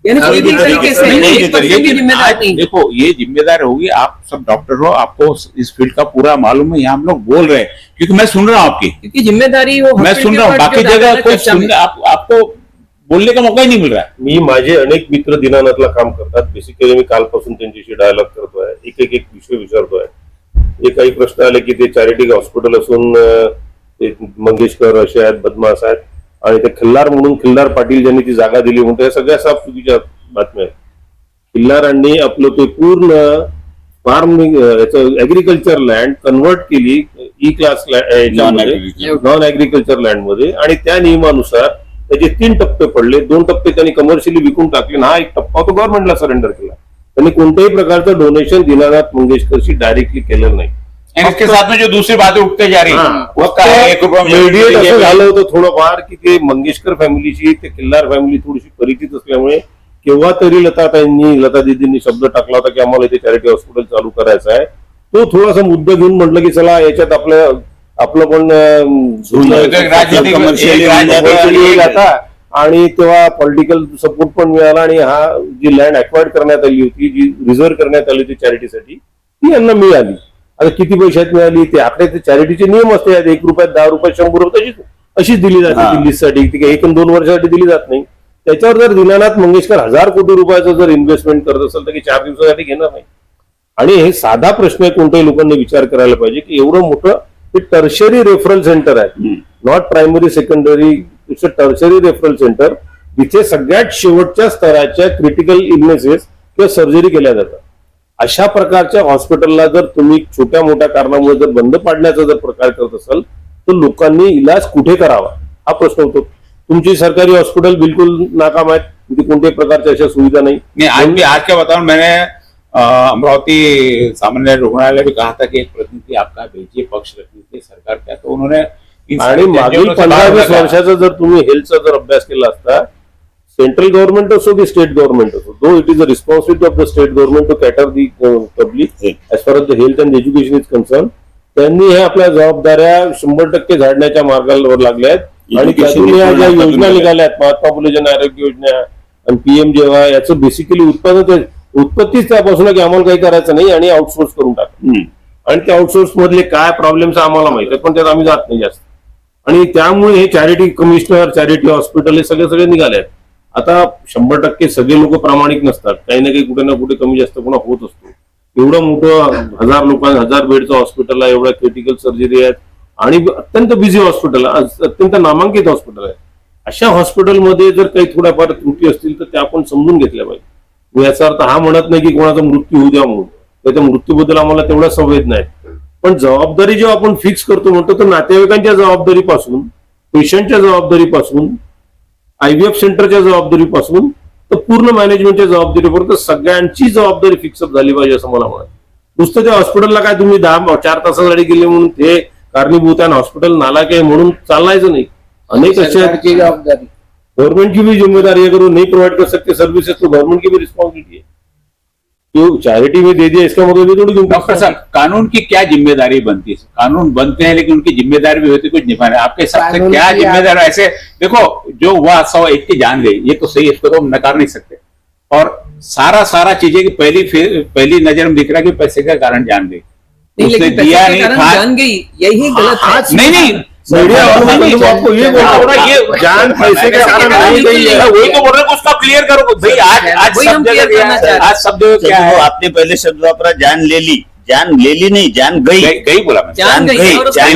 B: यानी कोई भी तरीके से
A: नहीं,
B: एक
A: नहीं,
B: परसेंट भी
A: लेकिन
B: जिम्मेदार
A: आज
B: नहीं।
A: देखो, ये जिम्मेदार होगी, आप सब डॉक्टर हो, आपको इस फील्ड का पूरा मालूम है। यहाँ हम लोग बोल रहे हैं क्योंकि मैं सुन रहा हूँ आपकी,
B: क्योंकि जिम्मेदारी वो
A: मैं सुन रहा हूँ, बाकी जगह कोई सुनने आपको बोलने का मौका ही नहीं मिल रहा है।
D: मी माझे अनेक मित्र दिनानाथला काम करतात. बेसिकली मी कालपासून त्यांच्याशी डायलॉग करतोय, एक विषय विचारतोय. जे काही प्रश्न आले की ते चॅरिटी हॉस्पिटल असून ते मंगेशकर असे आहेत, बदमाश आहेत आणि ते खिल्लार म्हणून खिल्लार पाटील ज्यांनी ती जागा दिली म्हणून या सगळ्या साफ चुकीच्या बातम्या आहेत. खिल्लारांनी आपलं ते पूर्ण फार्मिंग ऍग्रिकल्चर लँड कन्वर्ट केली ई क्लास नॉन ऍग्रिकल्चर लँड मध्ये आणि त्या नियमानुसार त्याचे 3 टप्पे पडले. 2 टप्पे त्यांनी कमर्शियली विकून टाकले आणि हा 1 टप्पा तो गव्हर्नमेंटला सरेंडर केला. त्यांनी कोणत्याही प्रकारचं डोनेशन दीनानाथ मंगेशकरशी डायरेक्टली केलेलं नाही.
A: और इसके साथ में जो दूसरी बातें उठते जा रही है उसका है 1 रुपया
D: मीडिएट असं झालं होतं थोडंफार की ते मंगेशकर फॅमिलीची ते खिल्लार फॅमिली थोडीशी परिचित असल्यामुळे केव्हा तरी लता दीदींनी शब्द टाकला होता की आम्हाला इथे चॅरिटी हॉस्पिटल चालू करायचं आहे, तो थोडासा मुद्दा घेऊन म्हटलं की चला याच्यात आपलं पण आता आणि तेव्हा पॉलिटिकल सपोर्ट पण मिळाला आणि हा जी लँड अक्वायर्ड करण्यात आली होती, जी रिझर्व करण्यात आली होती चॅरिटीसाठी, ती यांना मिळाली. आता किती पैशात मिळाली ते आपल्या चॅरिटीचे नियम असतात, 1 रुपयात 10 रुपये 100 रुपये अशीच दिली जाते दिल्लीसाठी, ती काही 1-2 वर्षासाठी दिली जात नाही. त्याच्यावर जर दीनानाथ मंगेशकर 1000 कोटी रुपयाचं जर इन्व्हेस्टमेंट करत असेल तर 4 दिवसासाठी घेणार नाही. आणि हे साधा प्रश्न आहे, कोणत्याही लोकांनी विचार करायला पाहिजे की एवढं मोठं ते टर्शरी रेफरल सेंटर आहे, not primary secondary, it's a tertiary referral centre, जिथे सगळ्यात शेवटच्या स्तराच्या क्रिटिकल इलनेसेस किंवा सर्जरी केल्या जातात. अशा प्रकारच्या हॉस्पिटलला जर तुम्ही छोट्या मोठ्या कारणामुळे जर बंद पाडण्याचा जर प्रकार करत असाल तर लोकांनी इलाज कुठे करावा हा प्रश्न होतो. तुमची सरकारी हॉस्पिटल बिल्कुल नाकाम आहेत, तिथे कोणत्याही प्रकारच्या अशा सुविधा नाही.
A: आज क्या बताऊं, मैंने अमरावती सामान्य रुग्णालय भी कहा था कि एक प्रतिनिधि आपका भेजिए पक्ष रखने के सरकार का, तो उन्होंने
D: आणि मागील 15-20 वर्षाचा जर तुम्ही हेल्थचा जर अभ्यास केला असता, सेंट्रल गव्हर्नमेंट असो की स्टेट गव्हर्नमेंट असो, though it is a responsibility of the state government to cater the public as far as the health and education is concern. त्यांनी हे आपल्या जबाबदाऱ्या 100% झाडण्याच्या मार्गावर लागल्या आहेत आणि त्यातून या ज्या योजना निघाल्या आहेत, महात्मा फुले जन आरोग्य योजना आणि PM-JY, याचं बेसिकली उत्पत्तीच त्यापासून की आम्हाला काही करायचं नाही आणि आउटसोर्स करून टाका. आणि त्या आउटसोर्स मधले काय प्रॉब्लेम्स आम्हाला माहिती आहे, पण त्यात आम्ही जात नाही जास्त. आणि त्यामुळे हे चॅरिटी कमिशनर, चॅरिटी हॉस्पिटल हे सगळे निघाले आहेत. आता 100% सगळे लोक प्रामाणिक नसतात, काही ना काही कुठे ना कुठे कमी जास्त पुन्हा होत असतो. एवढं मोठं 1000 बेडचं हॉस्पिटल आहे, एवढ्या क्रिटिकल सर्जरी आहेत आणि अत्यंत बिझी हॉस्पिटल, अत्यंत नामांकित हॉस्पिटल आहे. अशा हॉस्पिटलमध्ये जर काही थोड्याफार त्रुटी असतील तर त्या आपण समजून घेतल्या पाहिजे. मी याचा अर्थ हा म्हणत नाही की कोणाचा मृत्यू होऊ द्या म्हणून, त्याच्या मृत्यूबद्दल आम्हाला तेवढा संवेद नाही, पण जबाबदारी जेव्हा आपण फिक्स करतो म्हणतो तर नातेवाईकांच्या जबाबदारीपासून, पेशंटच्या जबाबदारीपासून, IVF सेंटरच्या जबाबदारीपासून तर पूर्ण मॅनेजमेंटच्या जबाबदारीपर्यंत सगळ्यांची जबाबदारी फिक्सअप झाली पाहिजे असं मला म्हणायचं. नुसतं त्या हॉस्पिटलला काय तुम्ही 4 तासासाठी गेले म्हणून ते कारणीभूत आहे, हॉस्पिटल नालायक आहे म्हणून चालवायचं नाही. अनेक अशा
E: जवाबदारी
D: गवर्नमेंट की भी जिम्मेदारी है, अगर वो नहीं प्रोवाइड कर सकते सर्विसेज तो गवर्नमेंट की भी रिस्पॉन्सिबिलिटी है. जो चैरिटी में दे दिया इसका मतलब ये थोड़ी
A: डॉक्टर साहब, कानून की क्या जिम्मेदारी बनती है? कानून बनते हैं लेकिन उनकी जिम्मेदारी भी होती है कुछ निभाने. आपके हिसाब से क्या जिम्मेदारी? ऐसे देखो, जो हुआ 101 की जान गई, ये तो सही, इसको तो हम नकार नहीं सकते. और सारा चीजें की पहली नजर में दिख रहा है कि पैसे का कारण जान गई, उसने दिया नहीं,
B: जान गई, यही गलत है.
A: नहीं
D: मीडिया आपको ये बोल रहा है, ये जान पैसे के कारण नहीं गई है,
A: वही तो बोल रहे हैं, उसका क्लियर करो भाई. आज सब जगह क्या है,
C: आपने पहले शब्द वापरा, जान ले ली नहीं, जान गई
A: बोला मैं,
B: जान गई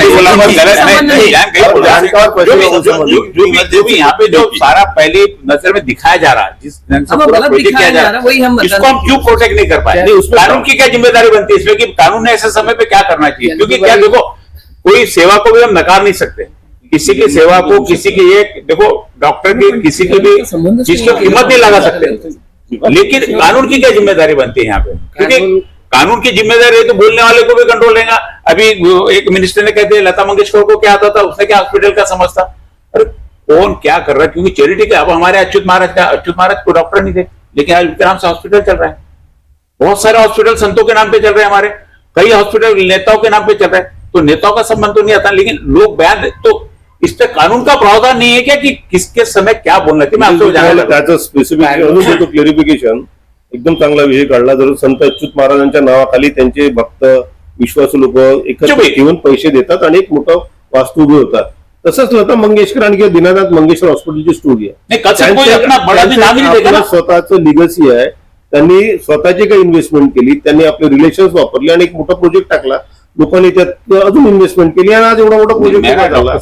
A: बोला मैं, गलत नहीं, जान गई बोला. जो भी यहाँ पे जो सारा पहले नजर में दिखाया जा रहा है, जिस ढंग से पूरा प्रोजेक्ट किया जा रहा है, इसको हम क्यों प्रोटेक्ट नहीं कर पाए? कानून की क्या जिम्मेदारी बनती है इसमें कि कानून ने ऐसे समय पे क्या करना चाहिए? क्योंकि क्या, देखो, कोई सेवा को भी हम नकार नहीं सकते, किसी की सेवा को, किसी की ये, देखो, डॉक्टर की किसी की भी चीज की कीमत नहीं लगा सकते, लेकिन कानून की क्या जिम्मेदारी बनती है यहाँ पे? क्योंकि कानून की जिम्मेदारी है तो बोलने वाले को भी कंट्रोल लेगा. अभी एक मिनिस्टर ने कहते हैं लता मंगेशकर को क्या आता था, उसने क्या हॉस्पिटल का समझता? अरे कौन क्या कर रहा है? क्योंकि चैरिटी का, अब हमारे अच्युत महाराज को डॉक्टर नहीं थे, लेकिन आज उनके नाम से हॉस्पिटल चल रहा है. बहुत सारे हॉस्पिटल संतों के नाम पे चल रहे हैं, हमारे कई हॉस्पिटल नेताओं के नाम पे चल रहे हैं. तो नेताओं का संबंध तो नहीं आता, लेकिन लोग बयान, तो इस पे कानून का प्रावधान नहीं है क्या कि किसके समय क्या बोलना चाहिए? मैं आपसे जानना
D: त्याचं स्पेसिफिक क्लेरिफिकेशन एकदम चांगला विषय काढला. जर संत अच्युत महाराजांच्या नावाखाली त्यांचे भक्त, विश्वासू लोक एकत्र घेऊन पैसे देतात आणि एक मोठं वास्तू उभे होतात, तसंच लता मंगेशकर आणि दीनानाथ मंगेशकर हॉस्पिटलची स्टोरी आहे. आपलं स्वतःचं लिगसी आहे, त्यांनी स्वतःची काही इन्व्हेस्टमेंट केली, त्यांनी आपले रिलेशन्स वापरले आणि एक मोठा प्रोजेक्ट टाकला, लोकांनी त्यात अजून इन्व्हेस्टमेंट केली आणि आज एवढा मोठा प्रोजेक्ट झाला.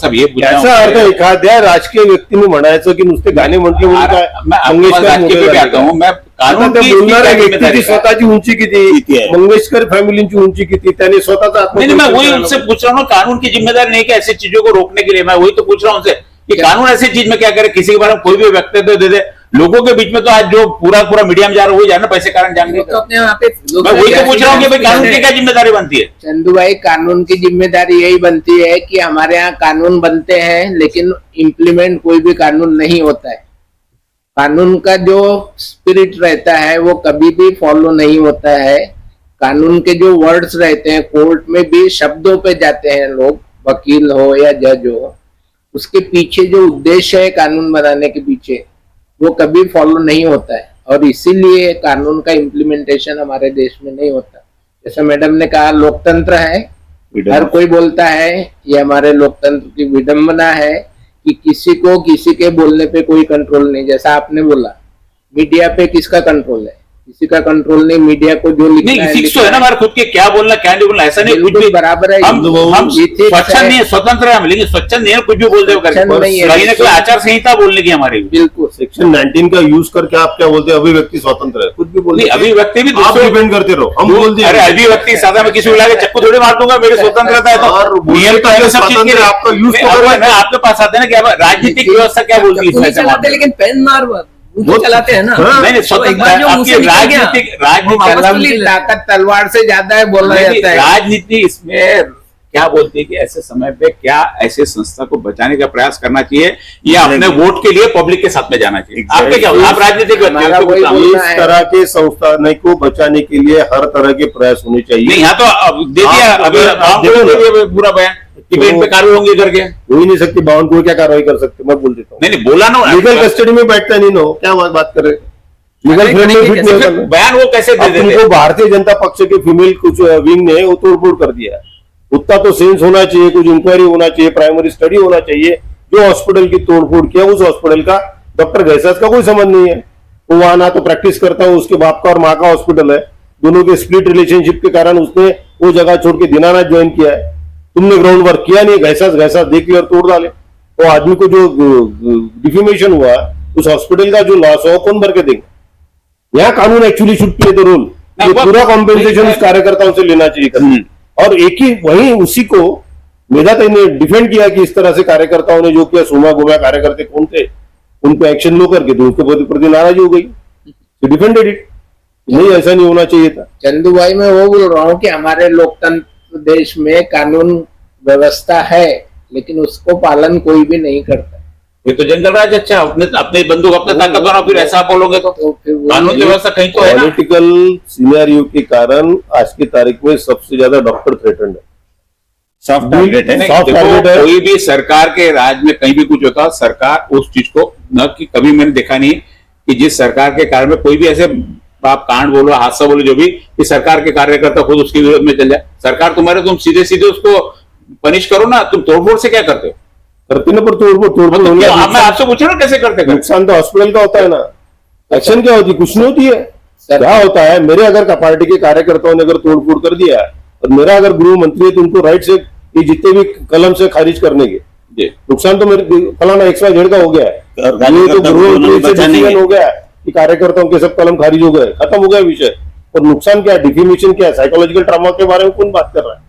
D: याचा अर्थ एखाद्या राजकीय व्यक्तीने म्हणायचं की नुसते गाणे म्हटले म्हणून काय बोलणाऱ्या व्यक्तीची स्वतःची उंची किती, मंगेशकर फॅमिलीची उंची किती, त्याने स्वतःचा
A: मैं वही उनसे पूछ रहा हूँ, कानून की जिम्मेदारी नहीं कि ऐसी चीजों को रोकने के लिए. मैं वही तो पूछ रहा हूँ उनसे कि कानून ऐसी चीज में क्या करे, किसी के बारे में कोई भी वक्तव्य दे दे. लोगों के बीच में तो आज जो पूरा मीडिया में जा रहा है वही जाना पैसे कारण जान गए.
B: तो अपने यहाँ पे
A: मैं वही तो पूछ रहा हूँ कि भाई कानून की क्या जिम्मेदारी बनती है?
E: चंदू भाई, कानून की जिम्मेदारी यही बनती है कि हमारे यहाँ कानून बनते हैं लेकिन इम्प्लीमेंट कोई भी कानून नहीं होता है. कानून का जो स्पिरिट रहता है वो कभी भी फॉलो नहीं होता है। कानून के जो वर्ड्स रहते हैं, कोर्ट में भी शब्दों पे जाते हैं लोग, वकील हो या जज हो, उसके पीछे जो उद्देश्य है कानून बनाने के पीछे वो कभी फॉलो नहीं होता है, और इसीलिए कानून का इम्प्लीमेंटेशन हमारे देश में नहीं होता। जैसे मैडम ने कहा, लोकतंत्र है, हर कोई बोलता है, ये हमारे लोकतंत्र की विडंबना है कि किसी को किसी के बोलने पे कोई कंट्रोल नहीं। जैसा आपने बोला, मीडिया पे किसका कंट्रोल है? किसी का कंट्रोल नहीं। मीडिया को जो लिखना है,
A: नहीं, तो है ना हमारे खुद के, क्या बोलना क्या नहीं बोलना, ऐसा नहीं, कुछ भी
E: बराबर है।
A: हम स्वच्छंद नहीं है, स्वतंत्र है हम, लेकिन स्वच्छंद नहीं है, कुछ भी बोल दे कहीं ना कोई आचार संहिता बोलने की हमारी।
E: बिल्कुल,
D: सेक्शन 19 का यूज करके आप क्या बोलते हैं? अभिव्यक्ति स्वतंत्र है, कुछ भी बोल,
A: अभिव्यक्ति भी
D: आप डिपेंड करते रहो। हम बोल दिए,
A: अरे अभिव्यक्ति साधा, मैं किसी को लाके चक्कू थोड़ी मार दूंगा, मेरी स्वतंत्रता है तो नियम तो है सब चीज के।
D: आपका यूज
A: आपके पास आते हैं ना कि राजनीतिक व्यवस्था क्या बोलती है,
B: चलाते लेकिन पेन मार वो चलाते हैं ना।
A: नहीं, राजनीतिक
E: कलम की ताकत तलवार से ज्यादा है बोला जाता है।
A: राजनीति इसमें क्या बोलती है कि ऐसे समय पे क्या ऐसे संस्था को बचाने का प्रयास करना चाहिए या अपने वोट के लिए पब्लिक के साथ में जाना चाहिए? आपके क्या, आप राजनीतिक
D: इस तरह के संस्थान को बचाने के लिए हर तरह के प्रयास होने चाहिए।
A: नहीं, यहाँ तो दे दिया अभी पूरा बयान कि इन पे कार्रवाई होंगी करके,
D: हो ही नहीं सकती। 52 को क्या कार्रवाई कर सकते? मैं बोल देता हूँ।
A: नहीं बोला ना,
D: लीगल कस्टडी में बैठता नहीं, नो क्या बात कर रहे? लीगल फ्रेम में फिट नहीं होता।
A: बयान वो कैसे दे देते?
D: तुमको भारतीय जनता पक्ष के फीमेल कुछ विंग ने वो तोड़फोड़ कर दिया। उतना तो सेंस होना चाहिए, कुछ इंक्वायरी होना चाहिए, प्राइमरी स्टडी होना चाहिए। जो हॉस्पिटल की तोड़फोड़ किया, उस हॉस्पिटल का डॉक्टर गैसास का कोई संबंध नहीं है। वो वहां ना तो प्रैक्टिस करता है, उसके बाप का और माँ का हॉस्पिटल है, दोनों के स्प्लिट रिलेशनशिप के कारण उसने वो जगह छोड़ के दीनानाथ ज्वाइन किया है। तुमने ग्राउंड वर्क किया नहीं, गैसास देख लिया और तोड़ डाले। तो आदमी को जो डिफेमेशन हुआ, उस हॉस्पिटल का जो लॉस हुआ, कौन भर के देंगे? यहाँ कानून actually should play the role, पूरा कॉम्पेंसेशन उस कार्यकर्ताओं से लेना चाहिए। और एक ही वही उसी को मेधाताई ने डिफेंड किया कि इस तरह से कार्यकर्ताओं ने जो किया, सोमा गोमा कार्यकर्ता कौन थे, उन पे एक्शन लो करके तो उसके प्रति नाराज हो गई, डिफेंडेड इट। नहीं, ऐसा नहीं होना चाहिए था।
E: चंदू भाई, मैं वो बोल रहा हूँ कि हमारे लोकतंत्र देश में कानून व्यवस्था है, लेकिन उसको पालन कोई भी नहीं करता।
A: ये तो जंगल राज। अच्छा, अपने बंदूक अपने ताकत बनाओ, फिर ऐसा बोलोगे तो कानून की व्यवस्था कहीं तो है ना।
D: पॉलिटिकल सिनेरियो के कारण आज की तारीख में सबसे ज्यादा डॉक्टर थ्रेटेंड है,
A: सॉफ्ट टारगेट है। कोई भी सरकार के राज में कहीं भी कुछ होता, सरकार उस चीज को न कि कभी मैंने देखा नहीं कि जिस सरकार के कार्य में कोई भी ऐसे आप कांड बोलो, हादसा बोलो, जो भी, कि सरकार के कार्यकर्ता खुद उसके विरोध में चल जाए। सरकार तुम्हारे, तुम सीधे सीधे उसको पनिश करो ना, तुम तोड़फोड़ से क्या करते हो?
D: करते ना, पर तोड़फोड़
A: मैं आपसे पूछ रहा हूँ कैसे करते?
D: नुकसान तो हॉस्पिटल का होता है ना। एक्शन क्या होती है? कुछ नहीं होती है। क्या होता है, मेरे अगर पार्टी के कार्यकर्ताओं ने अगर तोड़फोड़ कर दिया और मेरा अगर गृह मंत्री है तो उनको राइट से ये जितने भी कलम से खारिज करने के, नुकसान तो मेरे फलाना XYZ का हो गया है, तो गृह मंत्री से डिसीजन हो गया कि कार्यकर्ताओं के सब कलम खारिज हो गए, खत्म हो गया विषय। और नुकसान क्या है, डिफेमेशन क्या है, साइकोलॉजिकल ट्रॉमा के बारे में कौन बात कर रहा है?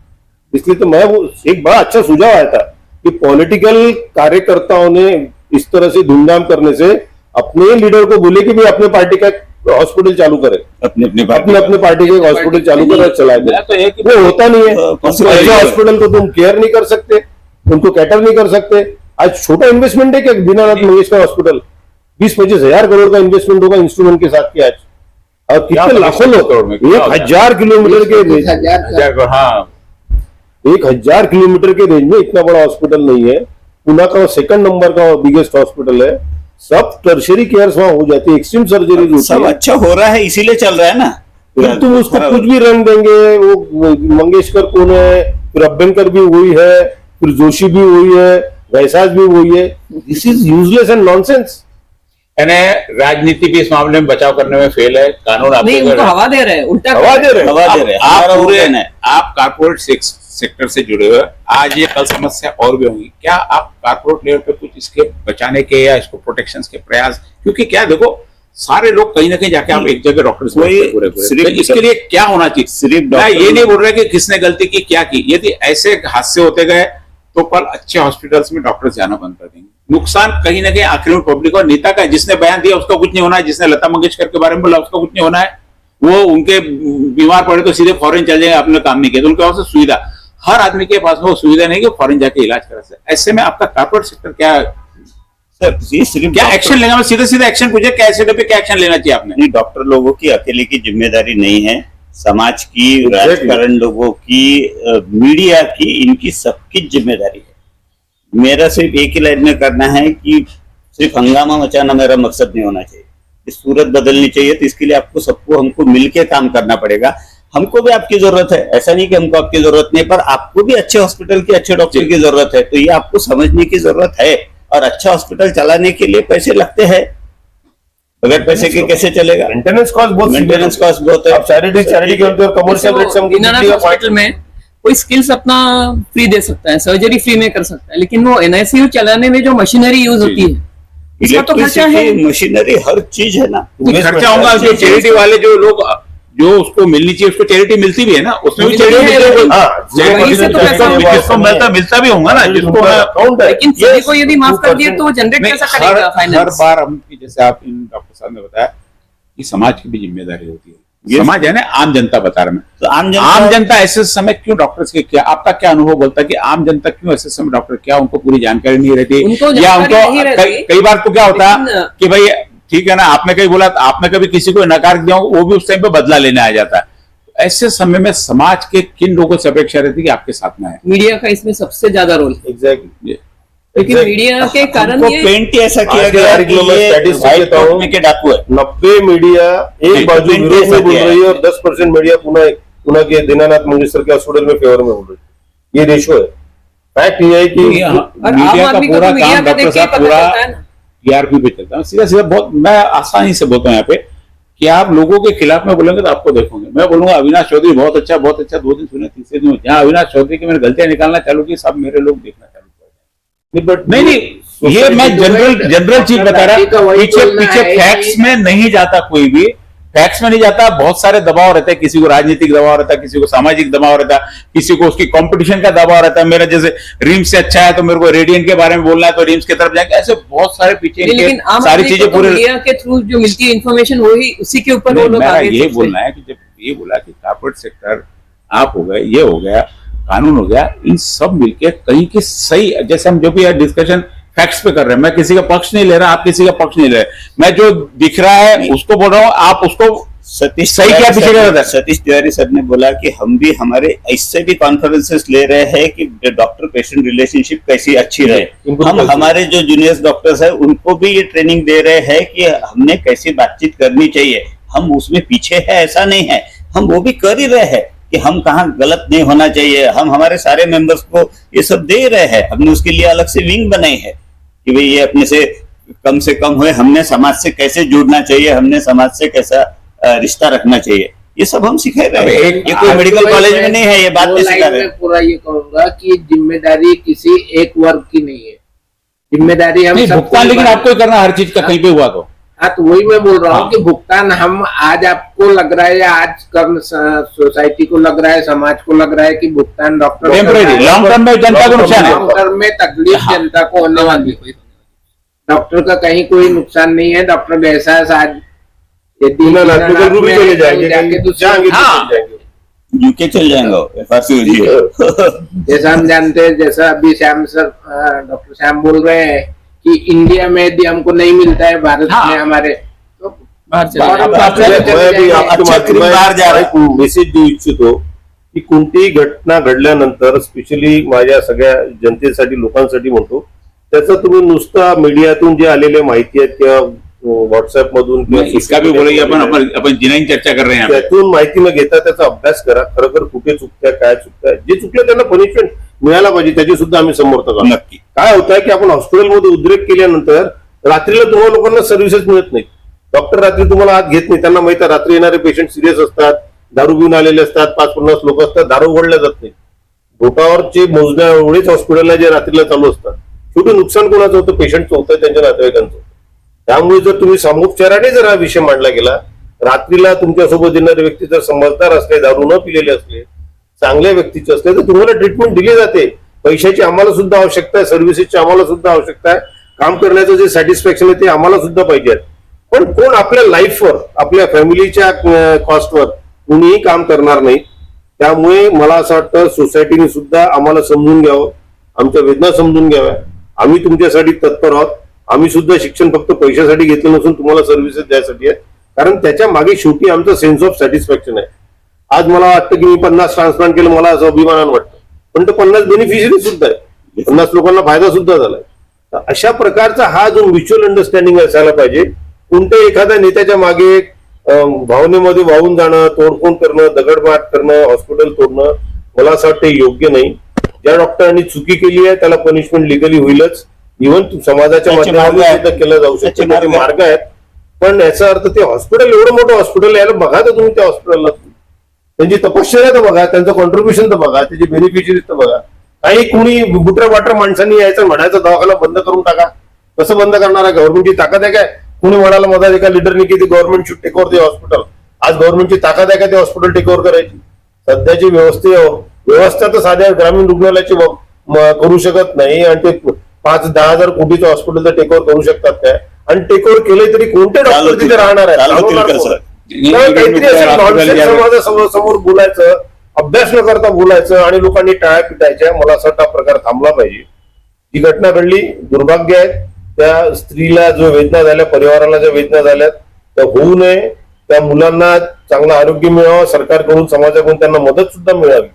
D: इसलिए तो मैं वो एक बड़ा अच्छा सुझाव आया था कि पॉलिटिकल कार्यकर्ताओं ने इस तरह से धूमधाम करने से अपने लीडर को बोले कि भाई अपने पार्टी का हॉस्पिटल चालू करे, अपने पार्टी के हॉस्पिटल चालू करे, चलाए। वो होता नहीं है। हॉस्पिटल को तुम केयर नहीं कर सकते, उनको कैटर नहीं कर सकते। आज छोटा इन्वेस्टमेंट है क्या दीनानाथ मंगेशकर हॉस्पिटल? 20-25 हजार करोड़ का इन्वेस्टमेंट होगा इंस्ट्रूमेंट के साथ किया। और कितने लाखों लोग, 1000 किलोमीटर के 1000 किलोमीटर के रेंज में इतना बड़ा हॉस्पिटल नहीं है। पुणे का 2nd नंबर का बिगेस्ट हॉस्पिटल है। सब टर्शरी केयर वहां हो जाती है, एक्सट्रीम सर्जरी होती है।
C: सब अच्छा हो रहा है, इसीलिए चल रहा है ना।
D: फिर तुम उसको कुछ भी रंग देंगे। वो मंगेशकर कौन है, फिर अभ्यंकर भी वही है, फिर जोशी भी वही है, वैसाज भी वही है। This is useless and nonsense.
A: राजनीति भी इस मामले में बचाव करने में फेल है। कानून
B: नहीं, उनको हवा दे रहे हैं, उल्टा
D: हवा दे रहे हैं।
A: आप कारपोरेट सेक्टर से जुड़े हुए, आज ये कल समस्या और भी होंगी। क्या आप कारपोरेट लेवल पे कुछ इसके बचाने के या इसको प्रोटेक्शन के प्रयास, क्योंकि क्या देखो, सारे लोग कहीं ना कहीं जाके आप एक जगह डॉक्टर से इसके लिए क्या होना चाहिए? सिर्फ ये नहीं बोल रहे कि किसने गलती की, क्या की। यदि ऐसे हादसे होते गए तो कल अच्छे हॉस्पिटल्स में डॉक्टर जाना बंद कर देंगे। नुकसान कहीं ना कहीं आखिर में पब्लिक और नेता का। जिसने बयान दिया उसका कुछ नहीं होना है, जिसने लता मंगेशकर के बारे में बोला उसका कुछ नहीं होना है। वो उनके बीमार पड़े तो सीधे फॉरेन चल जाएंगे, आपने काम नहीं किया तो उनके पास सुविधा, हर आदमी के पास वो सुविधा नहीं कि फॉरेन जाके इलाज करा सकते। ऐसे में आपका कॉर्पोरेट सेक्टर क्या
C: सर ये सिर्फ
A: क्या एक्शन लेना, मैं सीधे सीधे एक्शन पूछे, कैसे पे क्या एक्शन लेना चाहिए आपने?
C: नहीं, डॉक्टर लोगों की अकेले की जिम्मेदारी नहीं है, समाज की, राजकारण लोगों की, मीडिया की, इनकी सबकी जिम्मेदारी है। मेरा सिर्फ एक ही लाइन में करना है कि सिर्फ हंगामा मचाना मेरा मकसद नहीं होना चाहिए। इस सूरत बदलनी चाहिए तो इसके लिए आपको सबको हमको मिलके काम करना पड़ेगा। हमको भी आपकी जरूरत है, ऐसा नहीं कि हमको आपकी जरूरत नहीं, पर आपको भी अच्छे हॉस्पिटल की, अच्छे डॉक्टर की जरूरत है। तो ये आपको समझने की जरूरत है। और अच्छा हॉस्पिटल चलाने के लिए पैसे लगते हैं, बगैर पैसे के कैसे चलेगा?
D: मेंटेनेंस कॉस्ट बहुत है।
C: है।
D: आप चैरिटी के और कमर्शियल रेट से हम
B: दीनानाथ हॉस्पिटल में कोई स्किल्स अपना फ्री दे सकता है, सर्जरी फ्री में कर सकता है, लेकिन वो एनआईसीयू चलाने में जो मशीनरी यूज होती है इसका तो खर्चा है।
C: मशीनरी हर चीज है ना,
A: खर्चा होगा। जो चैरिटी वाले जो लोग जो उसको मिलनी चाहिए उसको चैरिटी मिलती भी है ना, उसमें भी चैरिटी
B: वहीं से तो पैसा
A: जिसको मिलता भी होगा ना, जिसको
B: लेकिन सभी को यदि माफ कर दिए तो जनरेट कैसा करेगा
A: हर
B: फाइनेंस?
A: बार हम, जैसे आप इन डॉक्टर साहब ने बताया कि समाज की भी जिम्मेदारी होती है। समाज है ना, आम जनता बता रहा मैं,
C: तो
A: आम जनता ऐसे समय क्यों डॉक्टर्स के, क्या आपका क्या अनुभव बोलता है कि आम जनता क्यों ऐसे समय डॉक्टर, क्या उनको पूरी जानकारी नहीं रहती, या उनको कई बार तो क्या होता है कि भाई ठीक है ना, आपने कहीं बोला, आपने कभी किसी को नकार दिया, वो भी उस टाइम पे बदला लेने आ जाता है। ऐसे समय में समाज के किन लोगों से अपेक्षा रहती है कि आपके साथ में है?
B: मीडिया का इसमें सबसे ज्यादा रोल है,
D: एग्जैक्टली।
B: लेकिन मीडिया के कारण ये
C: पेंट ही ऐसा किया गया कि ये व्हाइट कोट में के डाकू है।
D: 90 मीडिया एक बाजू विरोध में बोल रही है और 10% मीडिया पुणे के दीनानाथ मंगेशकर के हॉस्पिटल में फेवर में बोल रही है। ये रेशो है। फैक्ट ये है कि
A: मीडिया का पूरा काम डॉक्टर साहब पूरा टीआरपी पे चलता है। सीधा सीधा बहुत मैं आसानी से बोलता हूँ यहाँ पे कि आप लोगों के खिलाफ में बोलेंगे तो आपको देखोगे। मैं बोलूंगा अविनाश चौधरी बहुत अच्छा, 2 दिन सुने, तीसरे दिन जहाँ अविनाश चौधरी की मैंने गलतियां निकालना चालू की, सब मेरे लोग देखना चालू कर दिए। नहीं, ये मैं जनरल चीज बता रहा, पीछे फैक्ट्स में नहीं जाता, कोई भी फैक्ट्स में नहीं जाता। बहुत सारे दबाव रहते हैं, किसी को राजनीतिक दबाव रहता है, किसी को सामाजिक दबाव रहता है, किसी को उसकी कंपटीशन का दबाव रहता है। मेरा जैसे रिम्स से अच्छा है तो मेरे को रेडियंट के बारे में बोलना है तो रिम्स की तरफ जाएंगे। ऐसे बहुत सारे पीछे
B: लेकिन
A: सारी चीजें पूरे
B: मीडिया के थ्रू जो मिलती है इन्फॉर्मेशन वही उसी के ऊपर वो लोग आगे
A: ये बोलना है कि जब ये बोला कि कॉर्पोरेट सेक्टर आप हो गए, ये हो गया, कानून हो गया, इन सब मिलके कहीं की सही, जैसे हम जो भी डिस्कशन फैक्ट्स पे कर रहे हैं, मैं किसी का पक्ष नहीं ले रहा, आप किसी का पक्ष नहीं ले रहे, मैं जो दिख रहा है उसको बोल रहा हूँ, आप उसको
C: सतीश
A: सही क्या पीछे रहता है?
C: सतीश तिवारी सर ने बोला कि हम भी हमारे इससे भी कॉन्फ्रेंसेस ले रहे हैं कि डॉक्टर पेशेंट रिलेशनशिप कैसी अच्छी रहे। हम हमारे जो जूनियर डॉक्टर्स हैं उनको भी ये ट्रेनिंग दे रहे हैं कि हमने कैसी बातचीत करनी चाहिए। हम उसमें पीछे है ऐसा नहीं है, हम वो भी कर ही रहे हैं कि हम कहाँ गलत नहीं होना चाहिए। हम हमारे सारे मेंबर्स को ये सब दे रहे हैं। हमने उसके लिए अलग से विंग बनाई है कि भाई ये अपने से कम हुए, हमने समाज से कैसे जुड़ना चाहिए, हमने समाज से कैसा रिश्ता रखना चाहिए, ये सब हम सिखा रहे हैं। ये कोई मेडिकल कॉलेज में नहीं है, ये बात नहीं सिखा रहे।
E: पूरा ये कहूंगा कि जिम्मेदारी किसी एक वर्ग की नहीं है, जिम्मेदारी हम
A: भुगतान लेकिन आपको ही करना हर चीज का, कहीं पे हुआ तो।
E: हाँ, तो वही मैं बोल रहा हूँ कि भुगतान हम आज आपको लग रहा है या आज कर सोसाइटी को लग रहा है, समाज को लग रहा है कि भुगतान डॉक्टर
A: टेम्परेरी, लॉन्ग टर्म में जनता को नुकसान है,
E: लॉन्ग टर्म में तकलीफ जनता को होने वाली है। डॉक्टर का कहीं कोई नुकसान नहीं है। डॉक्टर का एहसास आज
D: चले जाएंगे,
C: यूके चल जाएंगे
E: जैसा हम जानते हैं, जैसा अभी श्याम सर डॉक्टर श्याम बोल रहे हैं कि इंडिया में यदि हमको नहीं मिलता है भारत में हमारे तो
D: मेसेज देऊ इच्छितो की कोणतीही घटना घडल्यानंतर स्पेशली माझ्या सगळ्या जनतेसाठी लोकांसाठी म्हणतो, त्याचा तुम्ही नुसता मीडियातून जे आलेल्या माहिती आहेत किंवा व्हॉट्सअप मधून
A: इसका भी बोलेंगे अपन जिन्हें चर्चा कर रहे हैं,
D: त्यातून माहिती न घेता त्याचा अभ्यास करा, खरोखर कुठे चुकतंय काय चुकतंय, जे चुकलं त्यांना पनिशमेंट मिळायला पाहिजे, त्याची सुद्धा आम्ही समर्थक आहोत.
C: नक्की.
D: काय होत आहे की आपण हॉस्पिटलमध्ये उद्रेक केल्यानंतर रात्रीला तुम्हाला लोकांना सर्व्हिसेस मिळत नाही. डॉक्टर रात्री तुम्हाला आत घेत नाही, त्यांना माहित आहे रात्री येणारे पेशंट सिरियस असतात, दारू पिऊन आलेले असतात, 5-50 लोक असतात, दारू उघडल्या जात नाही. बोटावरचे मोजण्या एवढेच हॉस्पिटलला जे रात्रीला चालू असतात. शेवटी नुकसान कोणाचं होतं? पेशंटचं होतं, त्यांच्या नातेवाईकांचं. त्यामुळे जर तुम्ही सामोपचाराने जर हा विषय मांडला गेला, रात्रीला तुमच्यासोबत येणारे व्यक्ती जर समजदार असले, दारू न पिलेले असले, चांगल्या व्यक्तीचे असले, तर तुम्हाला ट्रीटमेंट दिली जाते. पैशाची आम्हाला सुद्धा आवश्यकता आहे, सर्व्हिसेसची आम्हाला सुद्धा आवश्यकता आहे, काम करण्याचं जे सॅटिस्फॅक्शन आहे ते आम्हाला सुद्धा पाहिजे. पण कोण आपल्या लाईफवर, आपल्या फॅमिलीच्या कॉस्टवर कोणीही काम करणार नाही. त्यामुळे मला असं वाटतं सोसायटीने सुद्धा आम्हाला समजून घ्यावं, आमच्या वेदना समजून घ्याव्या. आम्ही तुमच्यासाठी तत्पर आहोत. आम्ही सुद्धा शिक्षण फक्त पैशासाठी घेतलं नसून तुम्हाला सर्व्हिसेस द्यायसाठी आहे. कारण त्याच्या मागे शेवटी आमचं सेन्स ऑफ सॅटिस्फॅक्शन आहे. आज मला वाटतं की मी 50 ट्रान्सप्लांट केलं, मला असं अभिमानानं वाटतं, पण तो 50 बेनिफिशरी सुद्धा आहे, 50 लोकांना फायदा सुद्धा झालाय. तर अशा प्रकारचा हा जो म्युच्युअल अंडरस्टँडिंग असायला पाहिजे. कोणत्याही एखाद्या नेत्याच्या मागे भावनेमध्ये वाहून जाणं, तोडफोड करणं, दगडमार करणं, हॉस्पिटल तोडणं, मला असं वाटतं योग्य नाही. ज्या डॉक्टरांनी चुकी केली आहे त्याला पनिशमेंट लिगली होईलच. इव्हन समाजाच्या माध्यमातून सुद्धा केलं जाऊ शकते, त्याचे मार्ग आहेत. पण याचा अर्थ ते हॉस्पिटल एवढं मोठं हॉस्पिटल यायला बघा तर तुम्ही त्या हॉस्पिटलला त्यांची तपश्चर्या तर बघा, त्यांचं कॉन्ट्रीब्युशन तर बघा, त्याची बेनिफिशरीज तर बघा. काही कुणी बुटऱ्या बाटर माणसांनी यायचं म्हणायचं दवाखाना बंद करून टाका, कसं बंद करणार आहे? गव्हर्नमेंटची ताकद आहे काय? कुणी म्हणाला मधा एका लिडरनी की government should take over the hospital. आज गव्हर्नमेंटची ताकद आहे का ते हॉस्पिटल टेक ओव्हर करायची? सध्याची व्यवस्था तर साध्या ग्रामीण रुग्णालयाची करू शकत नाही, आणि ते 5-10 हजार कोटीचं हॉस्पिटल तर टेक ओव्हर करू शकतात काय? आणि टेक ओव्हर केले तरी कोणते डॉक्टर तिथे राहणार आहे? काहीतरी असं नॉनसेन्स समाजासमोर बोलायचं, अभ्यास न करता बोलायचं आणि लोकांनी टाळ्या पिटायच्या. मला असं वाटतं प्रकार थांबला पाहिजे. जी घटना घडली दुर्भाग्य आहे. त्या स्त्रीला जो वेदना झाल्या, परिवाराला ज्या वेदना झाल्या त्या होऊ नये. त्या मुलांना चांगलं आरोग्य मिळावं, सरकारकडून समाजाकडून त्यांना मदत सुद्धा मिळावी.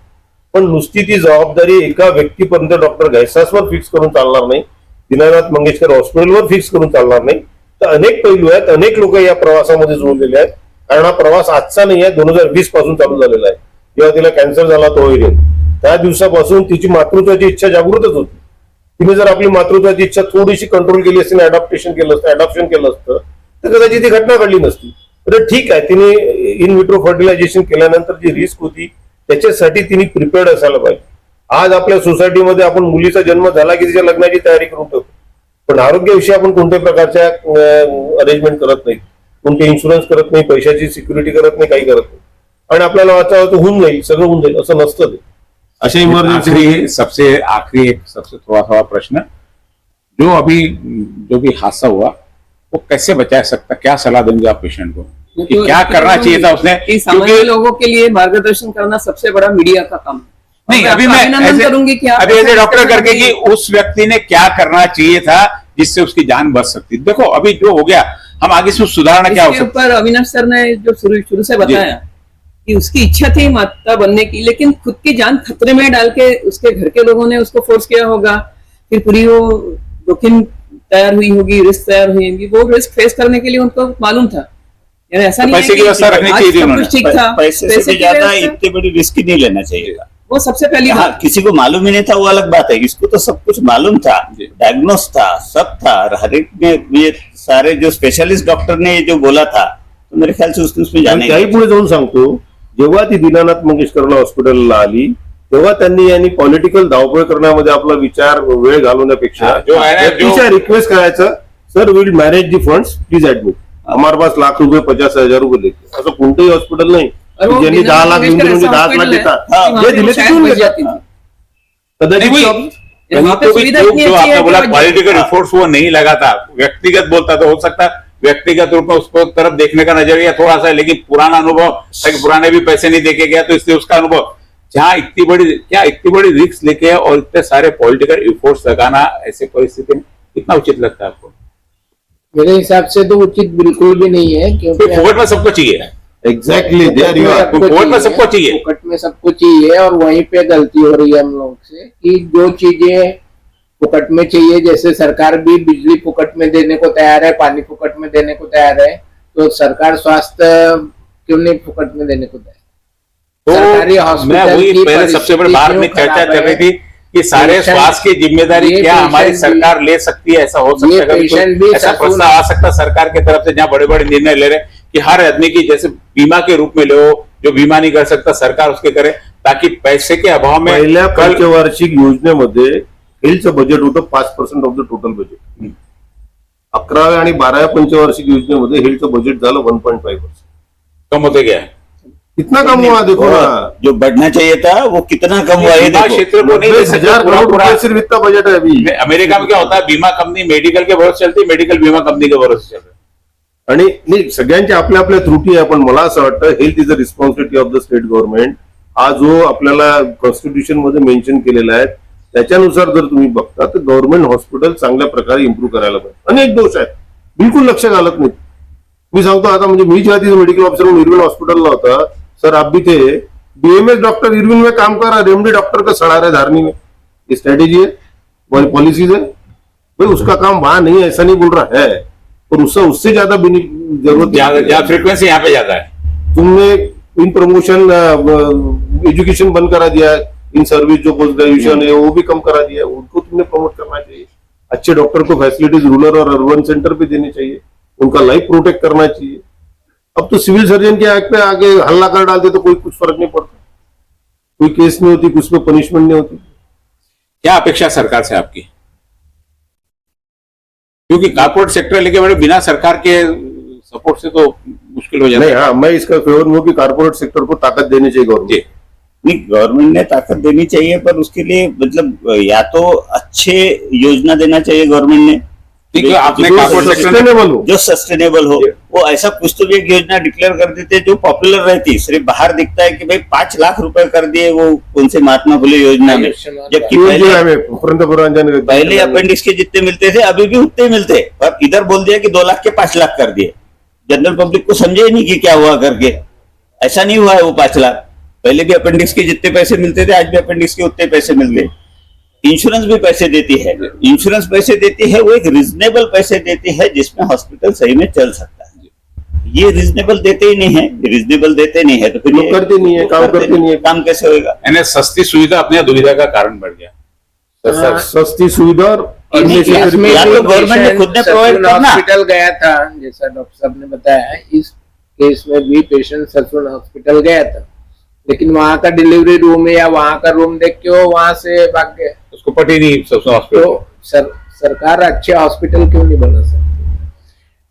D: पण नुसती ती जबाबदारी एका व्यक्तीपर्यंत डॉक्टर घैसासवर फिक्स करून चालणार नाही, दीनानाथ मंगेशकर हॉस्पिटलवर फिक्स करून चालणार नाही. तर अनेक पैलू आहेत, अनेक लोक या प्रवासामध्ये जोडलेले आहेत. कारण हा प्रवास आजचा नाही आहे, 2020 पासून चालू झालेला आहे. जेव्हा तिला कॅन्सर झाला तो एरिया, त्या दिवसापासून तिची मातृत्वाची इच्छा जागृतच होती. तिने जर आपली मातृत्वाची इच्छा थोडीशी कंट्रोल केली असती, अडॉप्शन केलं असतं तर कदाचित ती घटना घडली नसती. तर ठीक आहे, तिने इन विट्रो फर्टिलायझेशन केल्यानंतर जी रिस्क होती त्याच्यासाठी तिने प्रिपेअर्ड असायला पाहिजे. आज आपल्या सोसायटीमध्ये आपण मुलीचा जन्म झाला की तिच्या लग्नाची तयारी करून ठेवतो, पण आरोग्याविषयी आपण कोणत्याही प्रकारच्या अरेंजमेंट करत नाही, कोणते इन्शुरन्स करत नाही, पैशाची सिक्युरिटी करत नाही, काही करत नाही. आणि आपल्याला वाटतं होऊन जाईल, सगळं होऊन जाईल, असं नसतं. ते अशा इमर्जन्सी.
A: सबसे आखिरी एक सबसे थोड़ा प्रश्न, जो भी हादसा हुआ वो कैसे बचा सकता, क्या सलाह देंगे आप पेशेंट को कि क्या करना चाहिए था उसने?
B: कि सामान्य लोगों के लिए मार्गदर्शन करना सबसे बड़ा मीडिया का काम है.
A: नहीं, अभी मैं
B: अभिनंदन करूंगी कि
A: अभी एज ए डॉक्टर करके कि उस व्यक्ति ने क्या करना चाहिए था जिससे उसकी जान बच सकती. देखो अभी जो हो गया, हम आगे से सुधारना क्या हो
B: इसके
A: सकता.
B: ऊपर अविनाश सर ने जो शुरू से बताया कि उसकी इच्छा थी माता बनने की, लेकिन खुद की जान खतरे में डाल के उसके घर के लोगों ने उसको फोर्स किया होगा. फिर पूरी वो जोखिम तैयार हुई होगी, रिस्क तैयार हुई होगी. वो रिस्क फेस करने के लिए उनको मालूम था. यानी ऐसा नहीं
A: पैसे की व्यवस्था रखनी चाहिए थी उन्होंने.
B: ठीक था,
C: पैसे से ज्यादा इतनी बड़ी रिस्क नहीं लेना चाहिए था.
B: वो सबसे पहली
C: हाँ,
B: बात.
C: किसी को मालूम ही नहीं था वो अलग बात है. इसको तो सब कुछ मालूम था, डायग्नोस था, सब था. हर एक में ये सारे जो स्पेशलिस्ट डॉक्टर ने जो बोला था, तो मेरे ख्याल से उसमें जाने
D: काही पुढे जाऊन सांगतो, जेव्हा ती दीनानाथ मंगेशकरला हॉस्पिटलला आली तेव्हा त्यांनी यांनी पॉलिटिकल धावपळ करण्यामध्ये आपला विचार वेळ घालवण्यापेक्षा तिच्या रिक्वेस्ट करायचं, sir will manage the funds, please admit. हमारे पास लाख रुपये 50,000 रुपये देते. असं कोणतंही हॉस्पिटल नाही ज्यांनी 10 लाख म्हणजे 10 लाख देतात. जे दिले ते देऊन घेतात. कदाचित
A: जो आपने बोला पॉलिटिकल रिफोर्स वो नहीं लगा था, व्यक्तिगत बोलता तो हो सकता है व्यक्तिगत रूप में उसको तरफ देखने का नजरिया थोड़ा सा, लेकिन पुराना अनुभव, पुराने भी पैसे नहीं देके गया तो इसलिए उसका अनुभव, जहाँ इतनी बड़ी रिस्क लेके और इतने सारे पॉलिटिकल रिफोर्स लगाना ऐसे परिस्थिति में कितना उचित लगता है आपको?
E: मेरे हिसाब से तो उचित बिल्कुल भी नहीं है, क्योंकि
A: फोकट में सबको चाहिए.
D: एक्झॅक्टली
A: फोकट में सबको चाहिए.
E: फुकट में सबको चाहिए, और वहीं पे गलती हो रही है हम लोग से कि जो चीजें फुकट में चाहिए, जैसे सरकार भी बिजली फुकट में देने को तैयार है, पानी फुकट में देने को तैयार है, तो सरकार स्वास्थ्य क्यों नहीं फुकट में देने को तैयार? सरकारी
A: मैं
E: हॉस्पिटल
A: वही
E: की
A: पहले सबसे बड़ी बात में चर्चा चल रही थी कि सारे स्वास्थ्य की जिम्मेदारी क्या हमारी सरकार ले सकती है. ऐसा हो सकता है, ऐसा प्रस्ताव आ सकता है सरकार की तरफ से, जहाँ बड़े बड़े निर्णय ले रहे कि हर आदमी की जैसे बीमा के रूप में लो, जो बीमा नहीं कर सकता सरकार उसके करे, ताकि पैसे के अभाव में.
D: पहिल्या पंचवार्षिक योजनेमध्ये हेल्थचं बजेट होतं 5% ऑफ द टोटल बजेट. 11व्या आणि 12व्या पंचवार्षिक योजनेमध्ये हेल्थचं बजेट झालं 1.5%.
A: कम होते गया.
D: कितना कम हुआ देखो ना.
C: जो बढ़ना चाहिए था वो कितना कम हुआ, ये
A: बीमा
C: देखो.
A: क्षेत्र को नहीं दे सकते.
D: 10,000 करोड़ रुपए सिर्फ इतना बजट है अभी.
A: अमेरिका में क्या होता है, बीमा कंपनी मेडिकल के भरोसे चलती है, मेडिकल बीमा कंपनी के भरोसे चलती है.
D: आणि नाही, सगळ्यांच्या आपल्या आपल्या त्रुटी आहे, पण मला असं वाटतं health is a responsibility of the state government. हा जो आपल्याला कॉन्स्टिट्यूशन मध्ये मेन्शन केलेला आहे त्याच्यानुसार जर तुम्ही बघता तर गव्हर्नमेंट हॉस्पिटल चांगल्या प्रकारे इम्प्रूव्ह करायला पाहिजे. अनेक दोष आहेत, बिलकुल लक्ष घालत नाही. मी सांगतो आता, म्हणजे मी जेव्हा तिथे मेडिकल ऑफिसर म्हणून इरविन हॉस्पिटलला होता, सर आप भी थे, बीएमएस डॉक्टर इरविन में काम कर रहा, रेमडी डॉक्टर का सड़ा रहा है धारनी में. ये स्ट्रेटेजी है, पॉलिसीज है भाई. उसका काम वहां नहीं है, ऐसा नहीं बोल रहा है, और उससे ज्यादा जरूरत
A: ज्यादा फ्रीक्वेंसी यहाँ पे ज्यादा है.
D: तुमने इन प्रमोशन एजुकेशन बंद करा दिया, इन सर्विस जो पोस्ट ग्रेजुएशन है वो भी कम करा दिया. उनको तुमने प्रमोट करना चाहिए. अच्छे डॉक्टर को फैसिलिटीज रूरल और अर्बन सेंटर पे देनी चाहिए, उनका लाइफ प्रोटेक्ट करना चाहिए. अब तो सिविल सर्जन के एक्ट पे आगे हल्ला कर डालते तो कोई कुछ फर्क नहीं पड़ता, कोई केस नहीं होती, कुछ पे पनिशमेंट नहीं होती.
A: क्या अपेक्षा सरकार से आपकी? क्योंकि कॉर्पोरेट सेक्टर लेके बड़े बिना सरकार के सपोर्ट से तो मुश्किल हो जाता है.
D: हाँ, मैं इसका फेवर में हूँ कि कॉर्पोरेट सेक्टर को ताकत देनी चाहिए गवर्नमेंट.
C: नहीं, गवर्नमेंट ने ताकत देनी चाहिए, पर उसके लिए मतलब या तो अच्छे योजना देना चाहिए गवर्नमेंट ने,
A: ठीक है, आपने
D: जो
A: कॉर्पोरेट सेक्टर
D: सस्टेनेबल हो,
C: जो सस्टेनेबल हो. वो ऐसा कुछ तो भी एक योजना डिक्लेयर कर देते जो पॉपुलर रहती. सिर्फ बाहर दिखता है कि भाई 5 लाख रुपए कर दिए वो कौन से महात्मा फुले योजना में, जबकि पहले अपेंडिक्स के जितने मिलते थे अभी भी उतने ही मिलते, पर इधर बोल दिया कि 2 लाख के 5 लाख कर दिए. जनरल पब्लिक को समझे ही नहीं कि क्या हुआ करके. ऐसा नहीं हुआ है वो 5 लाख. पहले भी अपेंडिक्स के जितने पैसे मिलते थे, आज भी अपेंडिक्स के उतने पैसे मिलते. इंश्योरेंस भी पैसे देती है, इंश्योरेंस पैसे देती है, वो एक रीजनेबल पैसे देती है जिसमें हॉस्पिटल सही में चल सकता है. ये रीजनेबल देते ही नहीं है, रीजनेबल देते नहीं है तो फिर
D: लोग करते नहीं है, काम करते नहीं है.
C: काम कैसे होगा?
A: यानी सस्ती सुविधा अपने दुविधा का कारण बढ़ गया.
D: सस्ती सुविधा और
E: केस में
C: या तो
E: जो
C: गवर्नमेंट ने खुद ने
E: पेशेंट
C: प्रोवाइड करना.
E: हॉस्पिटल गया था, जैसा डॉक्टर साहब ने बताया, इस केस में भी पेशेंट ससुर हॉस्पिटल गया था, लेकिन वहां का डिलीवरी रूम या वहां का रूम देख के वो वहां से भाग गए.
A: उसको पटी नहीं सबसे हॉस्पिटल.
E: तो सरकार अच्छे हॉस्पिटल क्यों नहीं बना सकती?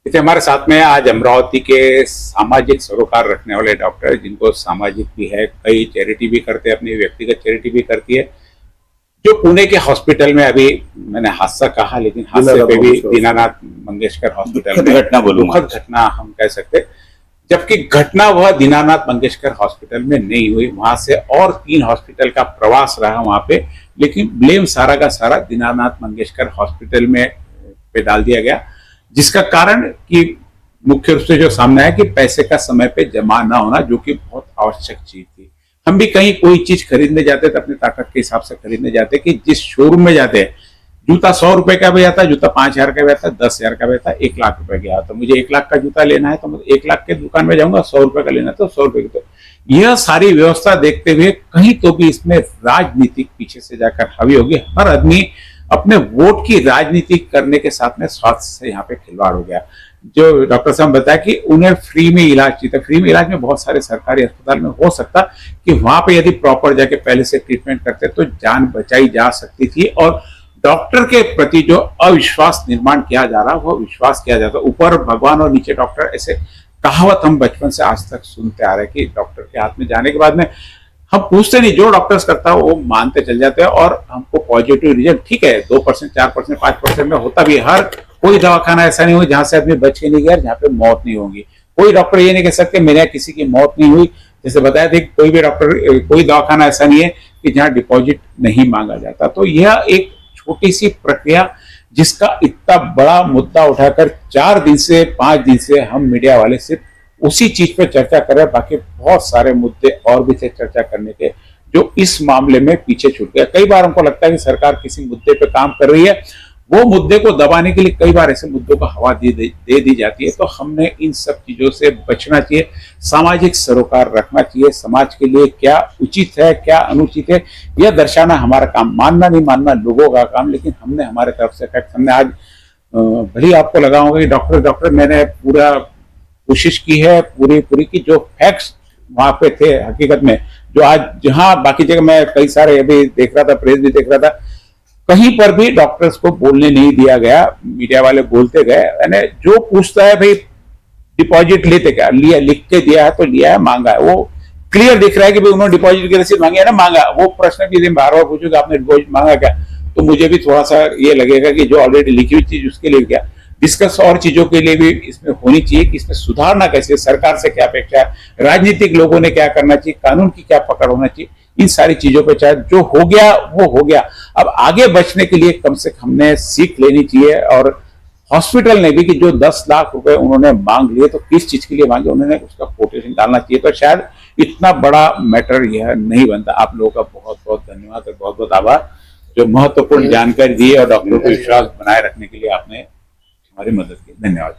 A: इसे हमारे साथ में आज अमरावती के सामाजिक सरोकार रखने वाले डॉक्टर, जिनको सामाजिक भी है, कई चैरिटी भी करते हैं, अपनी व्यक्तिगत चैरिटी भी करती है, जो पुणे के हॉस्पिटल में, अभी मैंने हादसा कहा लेकिन हादसे पे भी दीनानाथ मंगेशकर हॉस्पिटल में
C: घटना बोलूंगा,
A: दुखद घटना हम कह सकते, जबकि घटना वह दीनानाथ मंगेशकर हॉस्पिटल में नहीं हुई, वहां से और 3 हॉस्पिटल का प्रवास रहा वहां पे, लेकिन ब्लेम सारा का सारा दीनानाथ मंगेशकर हॉस्पिटल में पे डाल दिया गया, जिसका कारण कि मुख्य रूप से जो सामने आया कि पैसे का समय पे जमा ना होना, जो कि बहुत आवश्यक चीज थी. हम भी कहीं कोई चीज खरीदने जाते तो अपनी ताकत के हिसाब से खरीदने जाते, कि जिस शोरूम में जाते हैं जूता 100 रुपए का भी आता है, जूता 5000 का भी आता है, 10,000 का भी आता है, 1 लाख रुपए का आता है. मुझे 1 लाख का जूता लेना है तो मैं 1 लाख के दुकान में जाऊंगा, 100 रुपए का लेना है तो 100 रुपए की. तो यह सारी व्यवस्था देखते हुए कहीं तो भी इसमें राजनीतिक पीछे से जाकर हावी होगी. हर आदमी अपने वोट की राजनीति करने के साथ में स्वास्थ्य से यहाँ पे खिलवाड़ हो गया. जो डॉक्टर साहब बताया कि उन्हें फ्री में इलाज चाहिए. फ्री में इलाज में बहुत सारे सरकारी अस्पताल में हो सकता कि वहां पे यदि प्रॉपर जाके पहले से ट्रीटमेंट करते तो जान बचाई जा सकती थी, और डॉक्टर के प्रति जो अविश्वास निर्माण किया जा रहा वो विश्वास किया जाता. ऊपर भगवान और नीचे डॉक्टर, ऐसे कहावत हम बचपन से आज तक सुनते आ रहे हैं कि डॉक्टर के हाथ में जाने के बाद में हम पूछते नहीं, जो डॉक्टर्स करता है वो मानते चल जाते हैं, और हमको पॉजिटिव रिजल्ट, ठीक है 2%, 4%, 5% में होता भी है. हर कोई दवाखाना ऐसा नहीं हुआ जहां से आदमी बच के नहीं गया, जहाँ पे मौत नहीं होगी. कोई डॉक्टर ये नहीं कह सकते मेरे यहाँ किसी की मौत नहीं हुई. जैसे बताया था, कोई भी डॉक्टर, कोई दवाखाना ऐसा नहीं है कि जहाँ डिपॉजिट नहीं मांगा जाता. तो यह एक छोटी सी प्रक्रिया जिसका इतना बड़ा मुद्दा उठाकर 4 दिन से 5 दिन से हम मीडिया वाले सिर्फ उसी चीज पे चर्चा कर रहे हैं. बाकी बहुत सारे मुद्दे और भी थे चर्चा करने के, जो इस मामले में पीछे छूट गया. कई बार हमको लगता है कि सरकार किसी मुद्दे पे काम कर रही है, वो मुद्दे को दबाने के लिए कई बार ऐसे मुद्दों को हवा दे दी जाती है. तो हमने इन सब चीजों से बचना चाहिए, सामाजिक सरोकार रखना चाहिए. समाज के लिए क्या उचित है, क्या अनुचित है, यह दर्शाना हमारा काम. मानना नहीं मानना लोगों का काम, लेकिन हमने हमारे तरफ से फैक्ट, हमने आज भले आपको लगा होगा कि डॉक्टर मैंने पूरा कोशिश की है पूरी की, जो फैक्ट्स वहां पे थे हकीकत में, जो आज जहां बाकी जगह मैं कई सारे अभी देख रहा था, प्रेस भी देख रहा था, कहीं पर भी डॉक्टर्स को बोलने नहीं दिया गया. मीडिया वाले बोलते गए. यानी जो पूछता है भाई डिपॉजिट लेते क्या, लिया, लिख के दिया है तो लिया है, मांगा है, वो क्लियर दिख रहा है कि भाई उन्होंने डिपॉजिट की रसीद मांगी है ना, मांगा. वो प्रश्न भी बार बार पूछोगे आपने डिपॉजिट मांगा क्या, तो मुझे भी थोड़ा सा ये लगेगा कि जो ऑलरेडी लिखी हुई चीज उसके लिए क्या डिस्कस और चीजों के लिए भी इसमें होनी चाहिए कि इसमें सुधारना कैसे, सरकार से क्या अपेक्षा है, राजनीतिक लोगों ने क्या करना चाहिए, कानून की क्या पकड़ होना चाहिए, इन सारी चीजों पे चाहे जो हो गया वो हो गया, अब आगे बचने के लिए कम से कम हमने सीख लेनी चाहिए। और हॉस्पिटल ने भी कि जो 10 लाख रुपए उन्होंने मांग लिए तो किस चीज के लिए मांगे, उन्होंने उसका कोटेशन डालना चाहिए, तो शायद इतना बड़ा मैटर यह नहीं बनता। आप लोगों का बहुत बहुत धन्यवाद और बहुत बहुत आभार, जो महत्वपूर्ण जानकारी दी और डॉक्टरों को विश्वास बनाए रखने के लिए आपने हमारी मदद की। धन्यवाद।